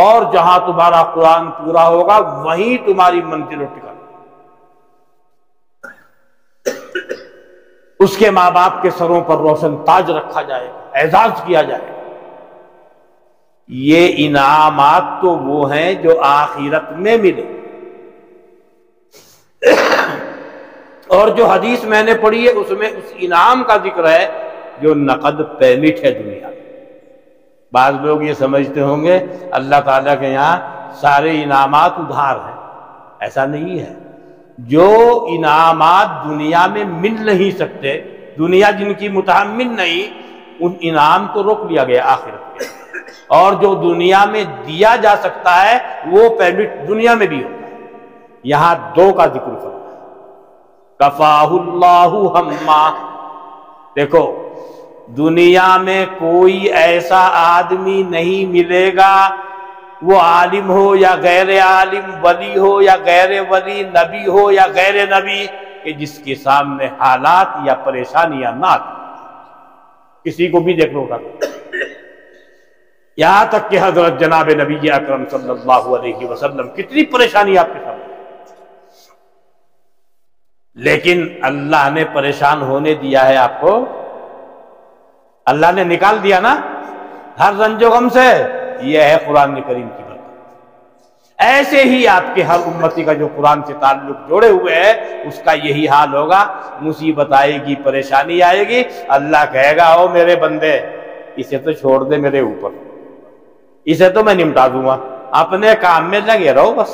اور جہاں تمہارا قرآن پورا ہوگا وہیں تمہاری منزل و ٹھکانا۔ اس کے ماں باپ کے سروں پر روشن تاج رکھا جائے گا، اعزاز کیا جائے گا۔ یہ انعامات تو وہ ہیں جو آخرت میں ملے۔ اور جو حدیث میں نے پڑھی ہے اس میں اس انعام کا ذکر ہے جو نقد پیمنٹ ہے دنیا میں۔ بعض لوگ یہ سمجھتے ہوں گے اللہ تعالیٰ کے یہاں سارے انعامات ادھار ہیں، ایسا نہیں ہے۔ جو انعامات دنیا میں مل نہیں سکتے، دنیا جن کی متحمل نہیں، ان انعام کو روک لیا گیا آخرت کے، اور جو دنیا میں دیا جا سکتا ہے وہ پیمنٹ دنیا میں بھی ہوتا ہے۔ یہاں دو کا ذکر فرمایا، کفاہ اللہ ہما۔ دیکھو دنیا میں کوئی ایسا آدمی نہیں ملے گا، وہ عالم ہو یا غیر عالم، ولی ہو یا غیر ولی، نبی ہو یا غیر نبی، کہ جس کے سامنے حالات یا پریشانیاں نہ آتی۔ کسی کو بھی دیکھ لو گا، یہاں تک کہ حضرت جناب نبی اکرم صلی اللہ علیہ وسلم کتنی پریشانی آپ کے سامنے، لیکن اللہ نے پریشان ہونے دیا ہے آپ کو؟ اللہ نے نکال دیا نا ہر رنج و غم سے۔ یہ ہے قرآن کریم کی برکت۔ ایسے ہی آپ کے ہر امتی کا جو قرآن سے تعلق جوڑے ہوئے ہے اس کا یہی حال ہوگا۔ مصیبت آئے گی، پریشانی آئے گی، اللہ کہے گا او میرے بندے اسے تو چھوڑ دے میرے اوپر، اسے تو میں نمٹا دوں گا، اپنے کام میں لگے رہو بس۔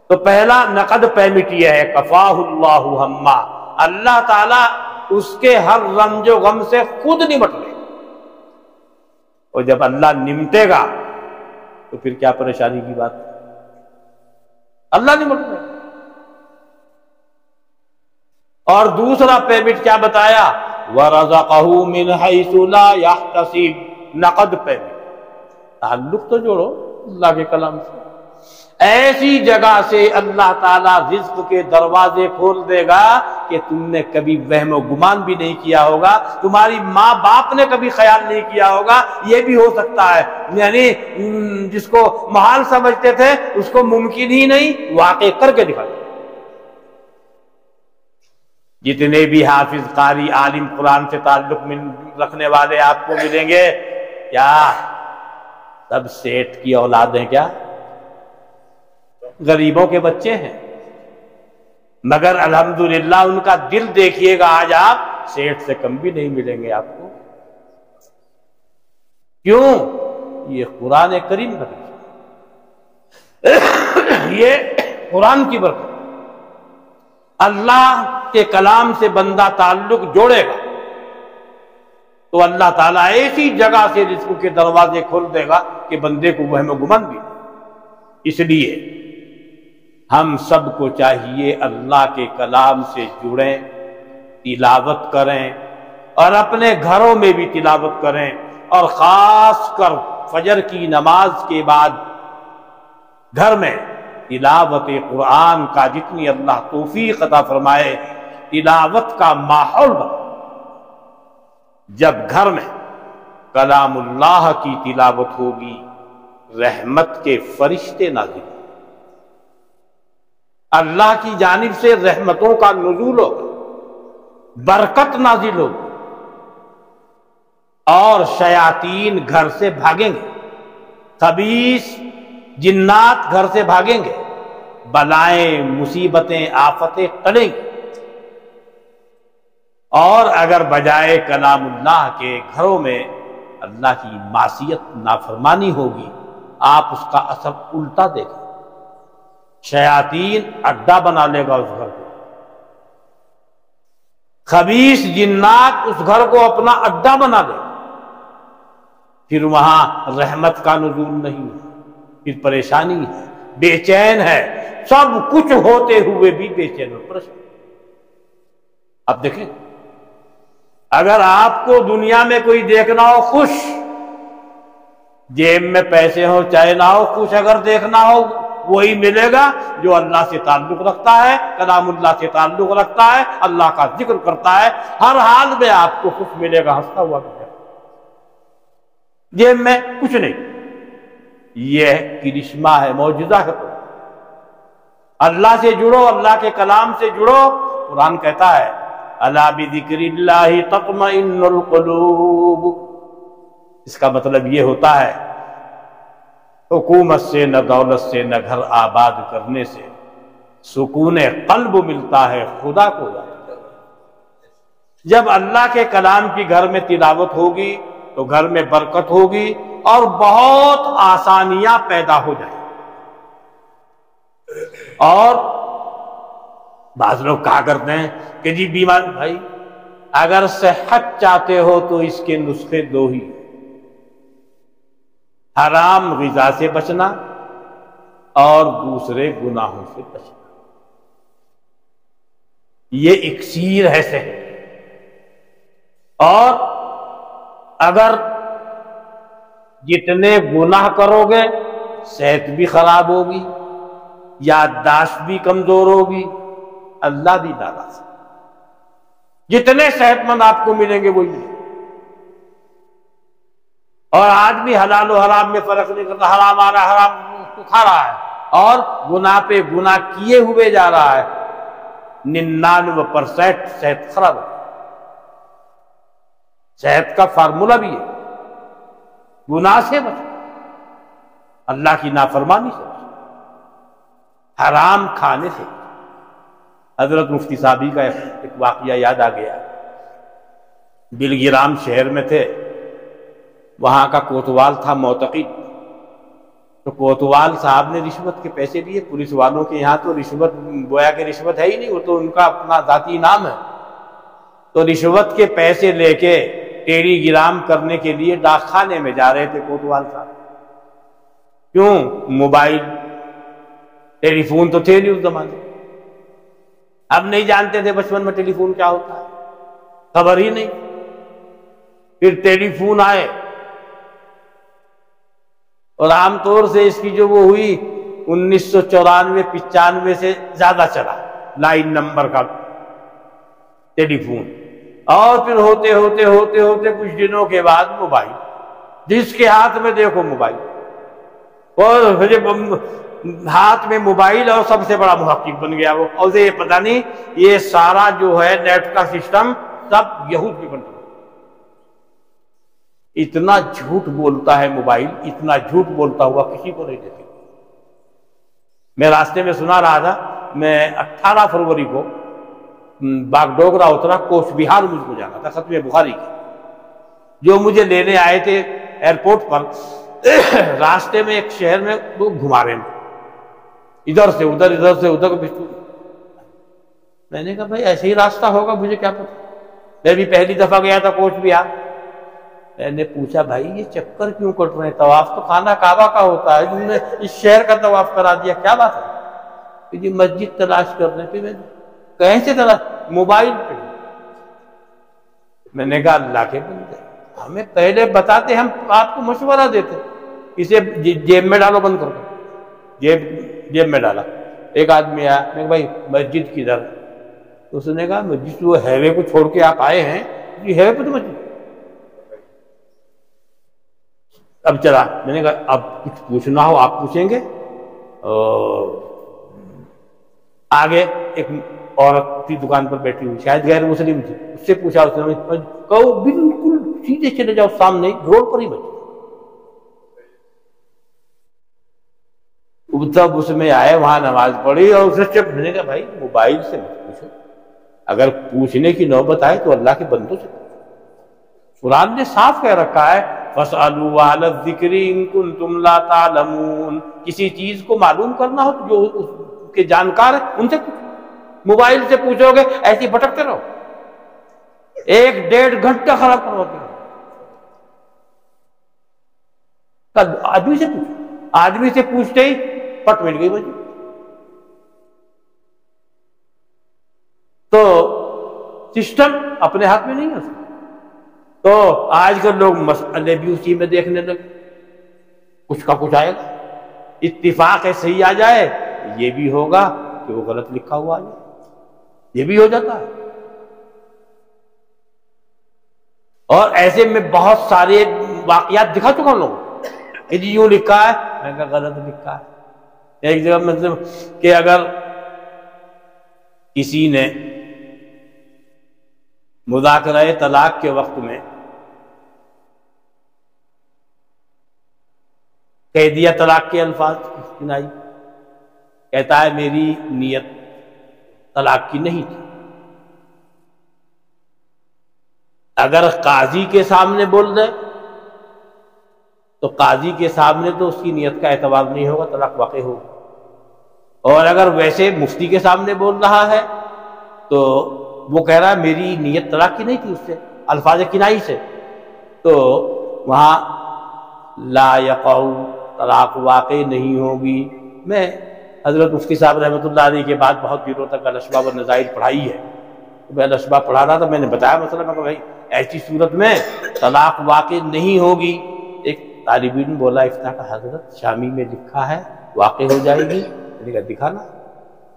تو پہلا نقد پیمنٹ یہ ہے، کفاہ اللہ ہما، اللہ تعالیٰ اس کے ہر رنج و غم سے خود نمٹ لے گا۔ اور جب اللہ نمٹے گا تو پھر کیا پریشانی کی بات؟ اللہ نمٹ لے گا۔ اور دوسرا پیمنٹ کیا بتایا؟ وَرَزَقَهُ مِنْ حَيْثُ لَا يَحْتَسِبُ، نقد پیمنٹ۔ تعلق تو جوڑو اللہ کے کلام سے، ایسی جگہ سے اللہ تعالیٰ رزق کے دروازے کھول دے گا کہ تم نے کبھی وہم و گمان بھی نہیں کیا ہوگا، تمہاری ماں باپ نے کبھی خیال نہیں کیا ہوگا یہ بھی ہو سکتا ہے۔ یعنی جس کو محال سمجھتے تھے اس کو ممکن ہی نہیں واقع کر کے دکھا دیا۔ جتنے بھی حافظ، قاری، عالم، قرآن سے تعلق رکھنے والے آپ کو ملیں گے، کیا سب سیٹ کی اولاد ہیں؟ کیا غریبوں کے بچے ہیں؟ مگر الحمدللہ ان کا دل دیکھیے گا، آج آپ سیٹ سے کم بھی نہیں ملیں گے آپ کو۔ کیوں؟ یہ قرآن کریم کا یہ قرآن کی برکت۔ اللہ کے کلام سے بندہ تعلق جوڑے گا تو اللہ تعالیٰ ایسی جگہ سے رزق کے دروازے کھول دے گا کہ بندے کو وہم و گمان بھی نہیں۔ اس لیے ہم سب کو چاہیے اللہ کے کلام سے جڑیں، تلاوت کریں، اور اپنے گھروں میں بھی تلاوت کریں، اور خاص کر فجر کی نماز کے بعد گھر میں تلاوت قرآن کا جتنی اللہ توفیق عطا فرمائے تلاوت کا ماحول بنا۔ جب گھر میں کلام اللہ کی تلاوت ہوگی رحمت کے فرشتے نازل ہوں، اللہ کی جانب سے رحمتوں کا نزول ہوگا، برکت نازل ہوگی، اور شیاطین گھر سے بھاگیں گے، خبیث جنات گھر سے بھاگیں گے، بلائیں، مصیبتیں، آفتیں ٹلیں گی۔ اور اگر بجائے کلام اللہ کے گھروں میں اللہ کی معصیت، نافرمانی ہوگی، آپ اس کا اثر الٹا دیکھیں، شیاطین اڈا بنا لے گا اس گھر کو، خبیث جنات اس گھر کو اپنا اڈا بنا دے گا، پھر وہاں رحمت کا نزول نہیں ہے، پھر پریشانی ہے، بے چین ہے، سب کچھ ہوتے ہوئے بھی بے چین اور پریشان۔ اب دیکھیں، اگر آپ کو دنیا میں کوئی دیکھنا ہو خوش، جیب میں پیسے ہو چاہے نہ ہو، خوش اگر دیکھنا ہو وہی ملے گا جو اللہ سے تعلق رکھتا ہے، کلام اللہ سے تعلق رکھتا ہے، اللہ کا ذکر کرتا ہے، ہر حال میں آپ کو خوش ملے گا، ہنستا ہوا ملے گا، جیب میں کچھ نہیں۔ یہ کرشمہ ہے، معجزہ ہے۔ اللہ سے جڑو، اللہ کے کلام سے جڑو۔ قرآن کہتا ہے الا بذکر اللہ تطمئن القلوب، اس کا مطلب یہ ہوتا ہے حکومت سے نہ دولت سے نہ گھر آباد کرنے سے سکون قلب ملتا ہے خدا کو یاد کرنے۔ جب اللہ کے کلام کی گھر میں تلاوت ہوگی تو گھر میں برکت ہوگی اور بہت آسانیاں پیدا ہو جائیں۔ اور بعض لوگ کہا کرتے ہیں کہ جی بیمار بھائی اگر صحت چاہتے ہو تو اس کے نسخے دو ہی، حرام غذا سے بچنا اور دوسرے گناہوں سے بچنا، یہ اکسیر ہے صحت۔ اور اگر جتنے گناہ کرو گے صحت بھی خراب ہوگی، یادداشت بھی کمزور ہوگی، اللہ بھی ناراض ہے۔ جتنے صحت مند آپ کو ملیں گے وہی ملیں گے۔ اور آدمی حلال و حرام میں فرق نہیں کرتا، حرام آ رہا ہے حرام تو کھا رہا ہے، اور گناہ پہ گناہ کیے ہوئے جا رہا ہے، 99% صحت خراب ہے۔ صحت کا فارمولہ بھی ہے، گناہ سے بچو، اللہ کی نافرمانی سے بچو، حرام کھانے سے بچو۔ حضرت مفتی صاحبی کا ایک واقعہ یاد آ گیا۔ بلگرام شہر میں تھے، وہاں کا کوتوال تھا معتقد، تو کوتوال صاحب نے رشوت کے پیسے لیے۔ پولیس والوں کے یہاں تو رشوت گویا کہ رشوت ہے ہی نہیں، وہ تو ان کا اپنا ذاتی انعام ہے۔ تو رشوت کے پیسے لے کے ٹیلی گرام کرنے کے لیے ڈاک خانے میں جا رہے تھے کوتوال صاحب. کیوں؟ موبائل ٹیلی فون تو تھے نہیں اس زمانے. اب نہیں جانتے تھے بچپن میں ٹیلی فون کیا ہوتا ہے، خبر ہی نہیں. پھر ٹیلی فون آئے اور عام طور سے اس کی جو وہ ہوئی 1994-95 سے زیادہ چلا لائن نمبر کا ٹیلی فون. اور پھر ہوتے ہوتے ہوتے ہوتے کچھ دنوں کے بعد موبائل، جس کے ہاتھ میں دیکھو موبائل، اور ہاتھ میں موبائل اور سب سے بڑا محقق بن گیا وہ. اور یہ پتہ نہیں یہ سارا جو ہے نیٹ کا سسٹم سب یہود کے کنٹرول. اتنا جھوٹ بولتا ہے موبائل، اتنا جھوٹ بولتا ہوا کسی کو نہیں دیکھے. میں راستے میں سنا رہا تھا، میں 18 فروری کو باگڈوگرا اترا، کوچ بہار مجھ کو جانا تھا ختم بخاری کی. جو مجھے لینے آئے تھے ایئرپورٹ پر، راستے میں ایک شہر میں وہ گھما رہے ہیں، ادھر سے ادھر ادھر سے ادھر. میں نے کہا بھائی ایسے ہی راستہ ہوگا، مجھے کیا پتا. میں بھی پہلی دفعہ گیا تھا کوچ بہار. میں نے پوچھا بھائی یہ چکر کیوں کٹ رہے ہیں؟ طواف تو خانہ کعبہ کا ہوتا ہے، انہوں نے اس شہر کا طواف کرا دیا، کیا بات ہے؟ کہ جی مسجد تلاش کر رہے ہیں. پھر میں کہیں سے تلاش؟ موبائل پہ. میں نے کہا اللہ کے بندے، ہمیں پہلے بتاتے، ہم آپ کو مشورہ دیتے. اسے جیب میں ڈالو، بند کر دو. جیب میں ڈالا. ایک آدمی آیا، میں نے کہا بھائی مسجد کدھر؟ اس نے کہا مسجد وہ ہیوے کو چھوڑ کے آپ آئے ہیں، جی ہیوے پہ تو مسجد. اب چلا. میں نے کہا اب کچھ پوچھنا ہو آپ پوچھیں گے. آگے ایک عورت کی دکان پر بیٹھی ہوئی، شاید غیر مسلم تھی. اس سے پوچھا، اس نے کہو بالکل سیدھے چلے جاؤ، سامنے روڈ پر ہی مسجد. تب اس میں آئے، وہاں نماز پڑھی اور اسے چپ. میں نے کہا بھائی موبائل سے مت پوچھو، اگر پوچھنے کی نوبت آئے تو اللہ کے بندوں سے پوچھو. قرآن نے صاف کہہ رکھا ہے فَاسْأَلُوا أَهْلَ الذِّكْرِ إِن كُنتُمْ لَا تَعْلَمُونَ. کسی چیز کو معلوم کرنا ہو تو جو اس کے جانکار ہیں ان سے پوچھو. موبائل سے پوچھو گے ایسی بھٹکتے رہو، 1-1.5 گھنٹہ خراب کرواتے رہو. آدمی سے پوچھو. آدمی سے پوچھتے ہی پٹ مل گئی بجی. تو سسٹم اپنے ہاتھ میں نہیں ہے. تو آج کل لوگ مسئلے بھی اسی میں دیکھنے لگے، کچھ کا کچھ آئے گا. اتفاق ہے صحیح آ جائے، یہ بھی ہوگا کہ وہ غلط لکھا ہوا آ جائے، یہ بھی ہو جاتا ہے. اور ایسے میں بہت سارے واقعات دکھا چکا ہوں لوگوں کہ جی یوں لکھا ہے، میں نے کہا غلط لکھا ہے. ایک جگہ مطلب کہ اگر کسی نے مذاکرہ طلاق کے وقت میں کہہ دیا طلاق کے الفاظ کی کنائی، کہتا ہے میری نیت طلاق کی نہیں تھی. اگر قاضی کے سامنے بول دے تو قاضی کے سامنے تو اس کی نیت کا اعتبار نہیں ہوگا، طلاق واقع ہوگا. اور اگر ویسے مفتی کے سامنے بول رہا ہے تو وہ کہہ رہا ہے میری نیت طلاق کی نہیں تھی، اس سے الفاظ کنائی سے، تو وہاں لا یقع، طلاق واقع نہیں ہوگی. میں حضرت مفتی صاحب رحمۃ اللہ علیہ کے بعد بہت دنوں تک الاشباح والنظائر پڑھائی ہے. میں الاشباح پڑھا رہا تھا، میں نے بتایا مسئلہ، میں کہا بھائی ایسی صورت میں طلاق واقع نہیں ہوگی. ایک طالب علم بولا افتاء کا حضرت شامی میں لکھا ہے واقع ہو جائے گی. میں نے کہا دکھانا.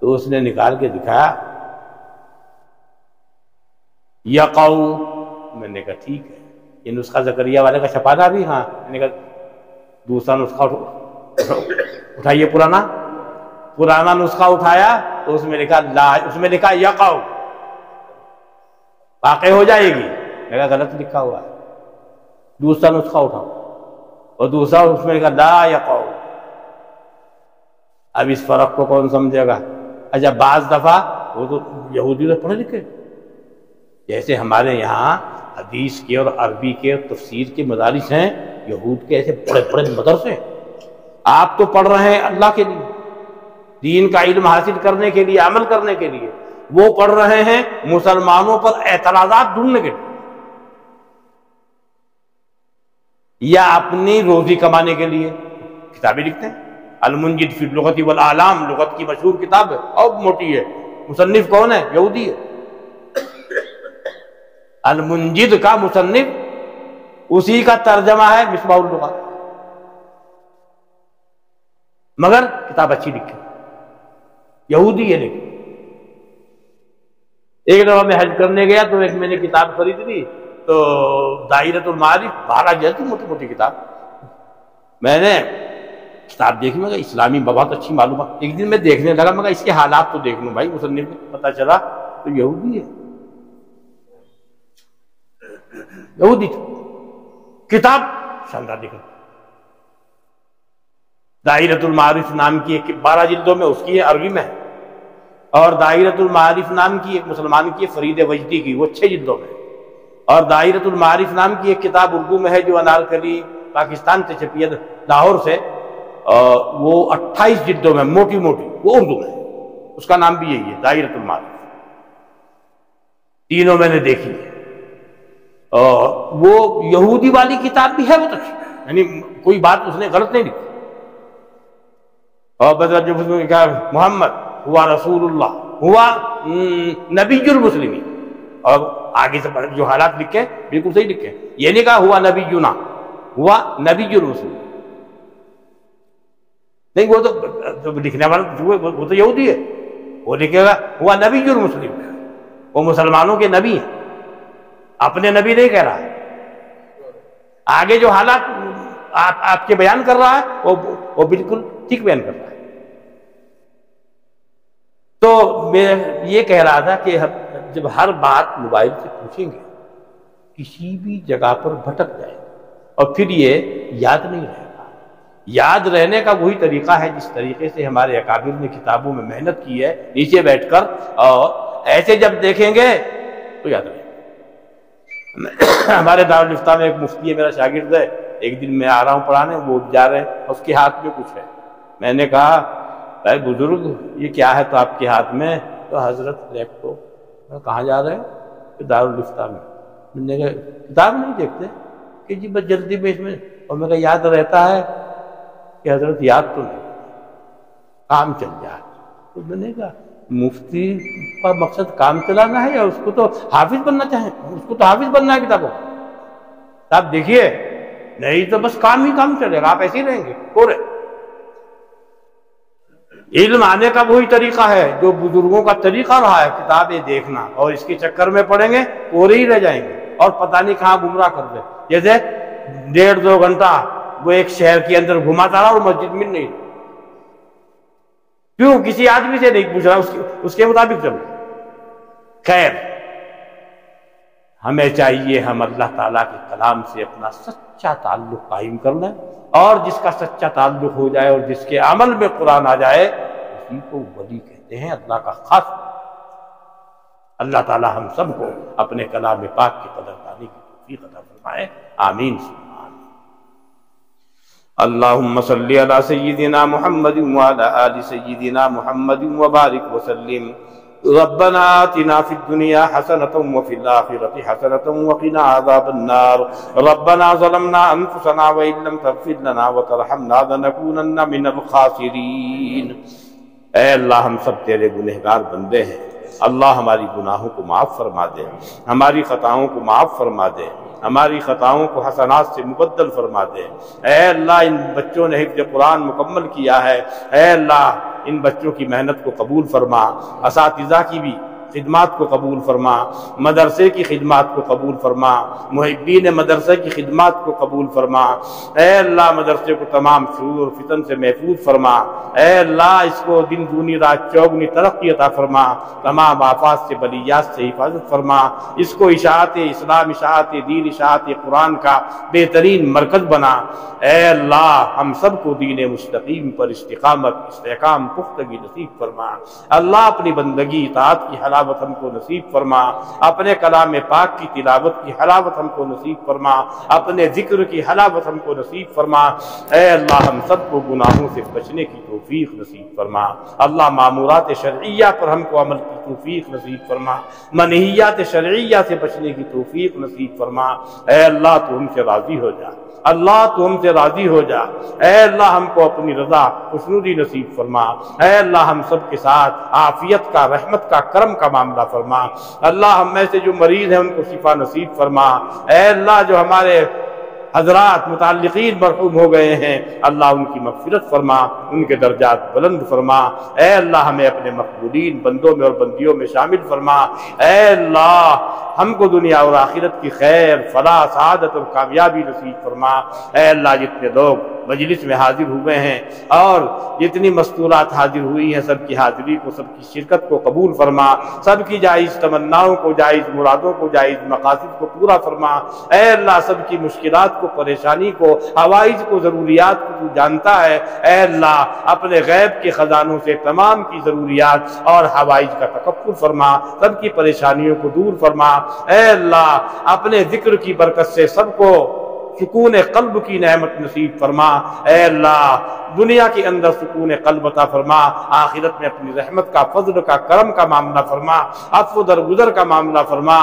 تو اس نے نکال کے دکھایا یقع. میں نے کہا ٹھیک ہے، یہ نسخہ زکریا والے کا چھپانا بھی. ہاں. میں نے کہا دوسرا نسخہ اٹھائیے، پرانا نسخہ اٹھایا تو اس میں لکھا لا، اس میں لکھا یقع، واقع ہو جائے گی. میں نے کہا غلط لکھا ہوا ہے. دوسرا نسخہ اٹھاؤ اور دوسرا اس میں لکھا لا یقع. اب اس فرق کو کون سمجھے گا؟ اچھا بعض دفعہ وہ تو یہودی تو پڑھے لکھے، جیسے ہمارے یہاں حدیث کے اور عربی کے اور تفسیر کے مدارس ہیں، یہود کے ایسے بڑے بڑے مدرسے. آپ تو پڑھ رہے ہیں اللہ کے لیے، دین کا علم حاصل کرنے کے لیے، عمل کرنے کے لیے. وہ پڑھ رہے ہیں مسلمانوں پر اعتراضات ڈھونڈنے کے لیے، یا اپنی روزی کمانے کے لیے کتابیں لکھتے ہیں۔ المنجد فی اللغۃ والاعلام لغت کی مشہور کتاب ہے اور موٹی ہے، مصنف کون ہے؟ یہودی ہے۔ المنجد کا مصنف، اسی کا ترجمہ ہے مصباح اللغات، مگر کتاب اچھی لکھی، یہودی ہے لیکن۔ ایک دفعہ میں حج کرنے گیا تو ایک میں نے کتاب خرید لی، تو دائرۃ المعارف 12 جلد کی موٹی موٹی کتاب، میں نے کتاب دیکھی، میں کہا اسلامی بہت اچھی معلومات۔ ایک دن میں دیکھنے لگا، میں کہا اس کے حالات تو دیکھ لوں بھائی، مصنف پتہ چلا تو یہودی ہے، یہودی تھا، کتاب شاندار لکھا۔ دائرۃ المعارف نام کی ایک 12 جلدوں میں اس کی ہے، عربی میں ہے، اور دائرۃ المعارف نام کی ایک مسلمان کی فرید وجدی کی، وہ 6 جلدوں میں، اور دائرۃ المعارف نام کی ایک کتاب اردو میں ہے جو انارکلی پاکستان سے چھپی ہے، لاہور سے، وہ 28 جلدوں میں موٹی موٹی، وہ اردو میں ہے، اس کا نام بھی یہی ہے دائرۃ المعارف۔ تینوں میں نے دیکھی ہے، اور وہ یہودی والی کتاب بھی ہے بہت اچھی، یعنی کوئی بات اس نے غلط نہیں لکھی۔ اور بدر جب اس نے کہا محمد ہوا رسول اللہ ہوا نبی المسلمین، اور آگے سے جو حالات لکھے بالکل صحیح لکھے، یہ نہیں کہا ہوا نبینا، ہوا نبی المسلمین، نہیں، وہ تو لکھنے والا وہ تو یہودی ہے، وہ لکھے گا ہوا نبی المسلم، وہ مسلمانوں کے نبی ہیں، اپنے نبی نہیں کہہ رہا ہے۔ آگے جو حالات آپ کے بیان کر رہا ہے وہ بالکل ٹھیک بیان کر رہا ہے۔ تو میں یہ کہہ رہا تھا کہ جب ہر بات موبائل سے پوچھیں گے، کسی بھی جگہ پر بھٹک جائے اور پھر یہ یاد نہیں رہے گا۔ یاد رہنے کا وہی طریقہ ہے جس طریقے سے ہمارے اکابر نے کتابوں میں محنت کی ہے، نیچے بیٹھ کر، اور ایسے جب دیکھیں گے تو یاد رہے گا۔ ہمارے دارالفتہ میں ایک مفتی ہے، میرا شاگرد ہے، ایک دن میں آ رہا ہوں پڑھانے، وہ جا رہے ہیں، اس کے ہاتھ میں کچھ ہے، میں نے کہا بھائی بزرگ یہ کیا ہے تو آپ کے ہاتھ میں؟ تو حضرت لیپ ٹاپ۔ میں کہاں جا رہے ہیں؟ دارالفتہ میں۔ میں نے کہا کتاب نہیں دیکھتے؟ کہ جی بس جلدی میں اس میں، اور میں کہا یاد رہتا ہے؟ کہ حضرت یاد تو نہیں، کام چل جائے۔ تو میں نے کہا مفتی کا مقصد کام چلانا ہے یا اس کو تو حافظ بننا چاہیں؟ اس کو تو حافظ بننا ہے کتابوں، آپ دیکھیے، نہیں تو بس کام ہی کام چلے گا، آپ ایسے ہی رہیں گے پورے۔ علم آنے کا وہی طریقہ ہے جو بزرگوں کا طریقہ رہا ہے، کتابیں دیکھنا، اور اس کے چکر میں پڑھیں گے پورے ہی رہ جائیں گے، اور پتہ نہیں کہاں گمراہ کر دیں۔ جیسے 1.5-2 گھنٹہ وہ ایک شہر کے اندر گھماتا رہا اور مسجد میں نہیں، کیوں؟ کسی آدمی سے نہیں پوچھ رہا، اس کے مطابق چلو۔ خیر، ہمیں چاہیے ہم اللہ تعالیٰ کے کلام سے اپنا سچا تعلق قائم کر لیں، اور جس کا سچا تعلق ہو جائے اور جس کے عمل میں قرآن آ جائے اسی کو ولی کہتے ہیں، اللہ کا خاص۔ اللہ تعالیٰ ہم سب کو اپنے کلام پاک کی قدردانی کی توفیق عطا فرمائے، آمین۔ اللہم صلی علی سیدنا محمد وعلی آل سیدنا محمد وبارک وسلم۔ ربنا آتنا فی الدنیا حسنۃ وفی الآخرۃ حسنۃ وقنا عذاب النار۔ ربنا ظلمنا انفسنا وإن لم تغفر لنا وترحمنا لنکونن من الخاسرین۔ اے اللہ ہم سب تیرے گنہگار بندے ہیں، اللہ ہماری گناہوں کو معاف فرما دے، ہماری خطاؤں کو معاف فرما دے، ہماری خطاؤں کو حسنات سے مبدل فرما دے۔ اے اللہ ان بچوں نے حفظ قرآن مکمل کیا ہے، اے اللہ ان بچوں کی محنت کو قبول فرما، اساتذہ کی بھی خدمات کو قبول فرما، مدرسے کی خدمات کو قبول فرما، محبین مدرسے کی خدمات کو قبول فرما۔ اے اللہ مدرسے کو تمام شرور اور فتن سے محفوظ فرما، اے اللہ اس کو دن دونی رات چوگنی ترقی عطا فرما، تمام آفات سے بلیات سے حفاظت فرما، اس کو اشاعت اسلام، اشاعت دین، اشاعت قرآن کا بہترین مرکز بنا۔ اے اللہ ہم سب کو دین مستقیم پر استقامت، استحکام، پختگی نصیب فرما۔ اللہ اپنی بندگی اطاعت کی حلال حلاوت ہم کو نصیب فرما، اپنے کلام پاک کی تلاوت کی حلاوت ہم کو نصیب فرما، اپنے ذکر کی حلاوت ہم کو نصیب فرما۔ اے اللہ ہم سب کو گناہوں سے بچنے کی توفیق نصیب فرما، اللہ مامورات شرعیہ پر ہم کو عمل کی توفیق نصیب فرما، منہیات شرعیہ سے بچنے کی توفیق نصیب فرما۔ اے اللہ تو ہم سے راضی ہو جا، اللہ تو ہم سے راضی ہو جا، اے اللہ ہم کو اپنی رضا خوشنودی نصیب فرما، اے اللہ ہم سب کے ساتھ عافیت کا، رحمت کا، کرم کا معاملہ فرما۔ اللہ ہم میں سے جو مریض ہیں ان کو شفا نصیب فرما، اے اللہ جو ہمارے حضرات متعلقین مرحوم ہو گئے ہیں اللہ ان کی مغفرت فرما، ان کے درجات بلند فرما، اے اللہ ہمیں اپنے مقبولین بندوں میں اور بندیوں میں شامل فرما، اے اللہ ہم کو دنیا اور آخرت کی خیر، فلاح، سعادت اور کامیابی نصیب فرما۔ اے اللہ جتنے لوگ مجلس میں حاضر ہوئے ہیں اور جتنی مستورات حاضر ہوئی ہیں سب کی حاضری کو، سب کی شرکت کو قبول فرما، سب کی جائز تمناؤں کو، جائز مرادوں کو، جائز مقاصد کو پورا فرما۔ اے اللہ سب کی مشکلات کو، پریشانی کو، حوائج کو، ضروریات کو تو جانتا ہے، اے اللہ اپنے غیب کے خزانوں سے تمام کی ضروریات اور حوائج کا تکفل فرما، سب کی پریشانیوں کو دور فرما۔ اے اللہ اپنے ذکر کی برکت سے سب کو سکون قلب کی نعمت نصیب فرما، اے اللہ دنیا کے اندر سکون قلب عطا فرما، آخرت میں اپنی رحمت کا، فضل کا، کرم کا معاملہ فرما، عفو درگزر کا معاملہ فرما۔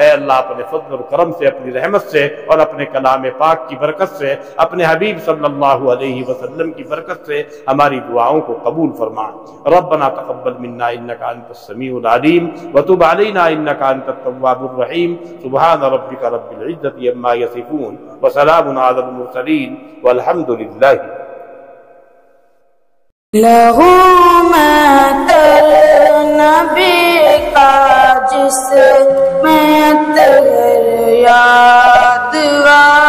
اے اللہ اپنے فضل اور کرم سے، اپنی رحمت سے اور اپنے کلام پاک کی برکت سے، اپنے حبیب صلی اللہ علیہ وسلم کی برکت سے ہماری دعاؤں کو قبول فرما۔ ربنا تقبل منا انک انت السمیع العلیم وتب علینا انک انت التواب الرحیم۔ سبحان ربک رب العزة عما یصفون وسلام علی المرسلین والحمد للہ۔ لہو مات نبی کا جس میں تغیر یاد آ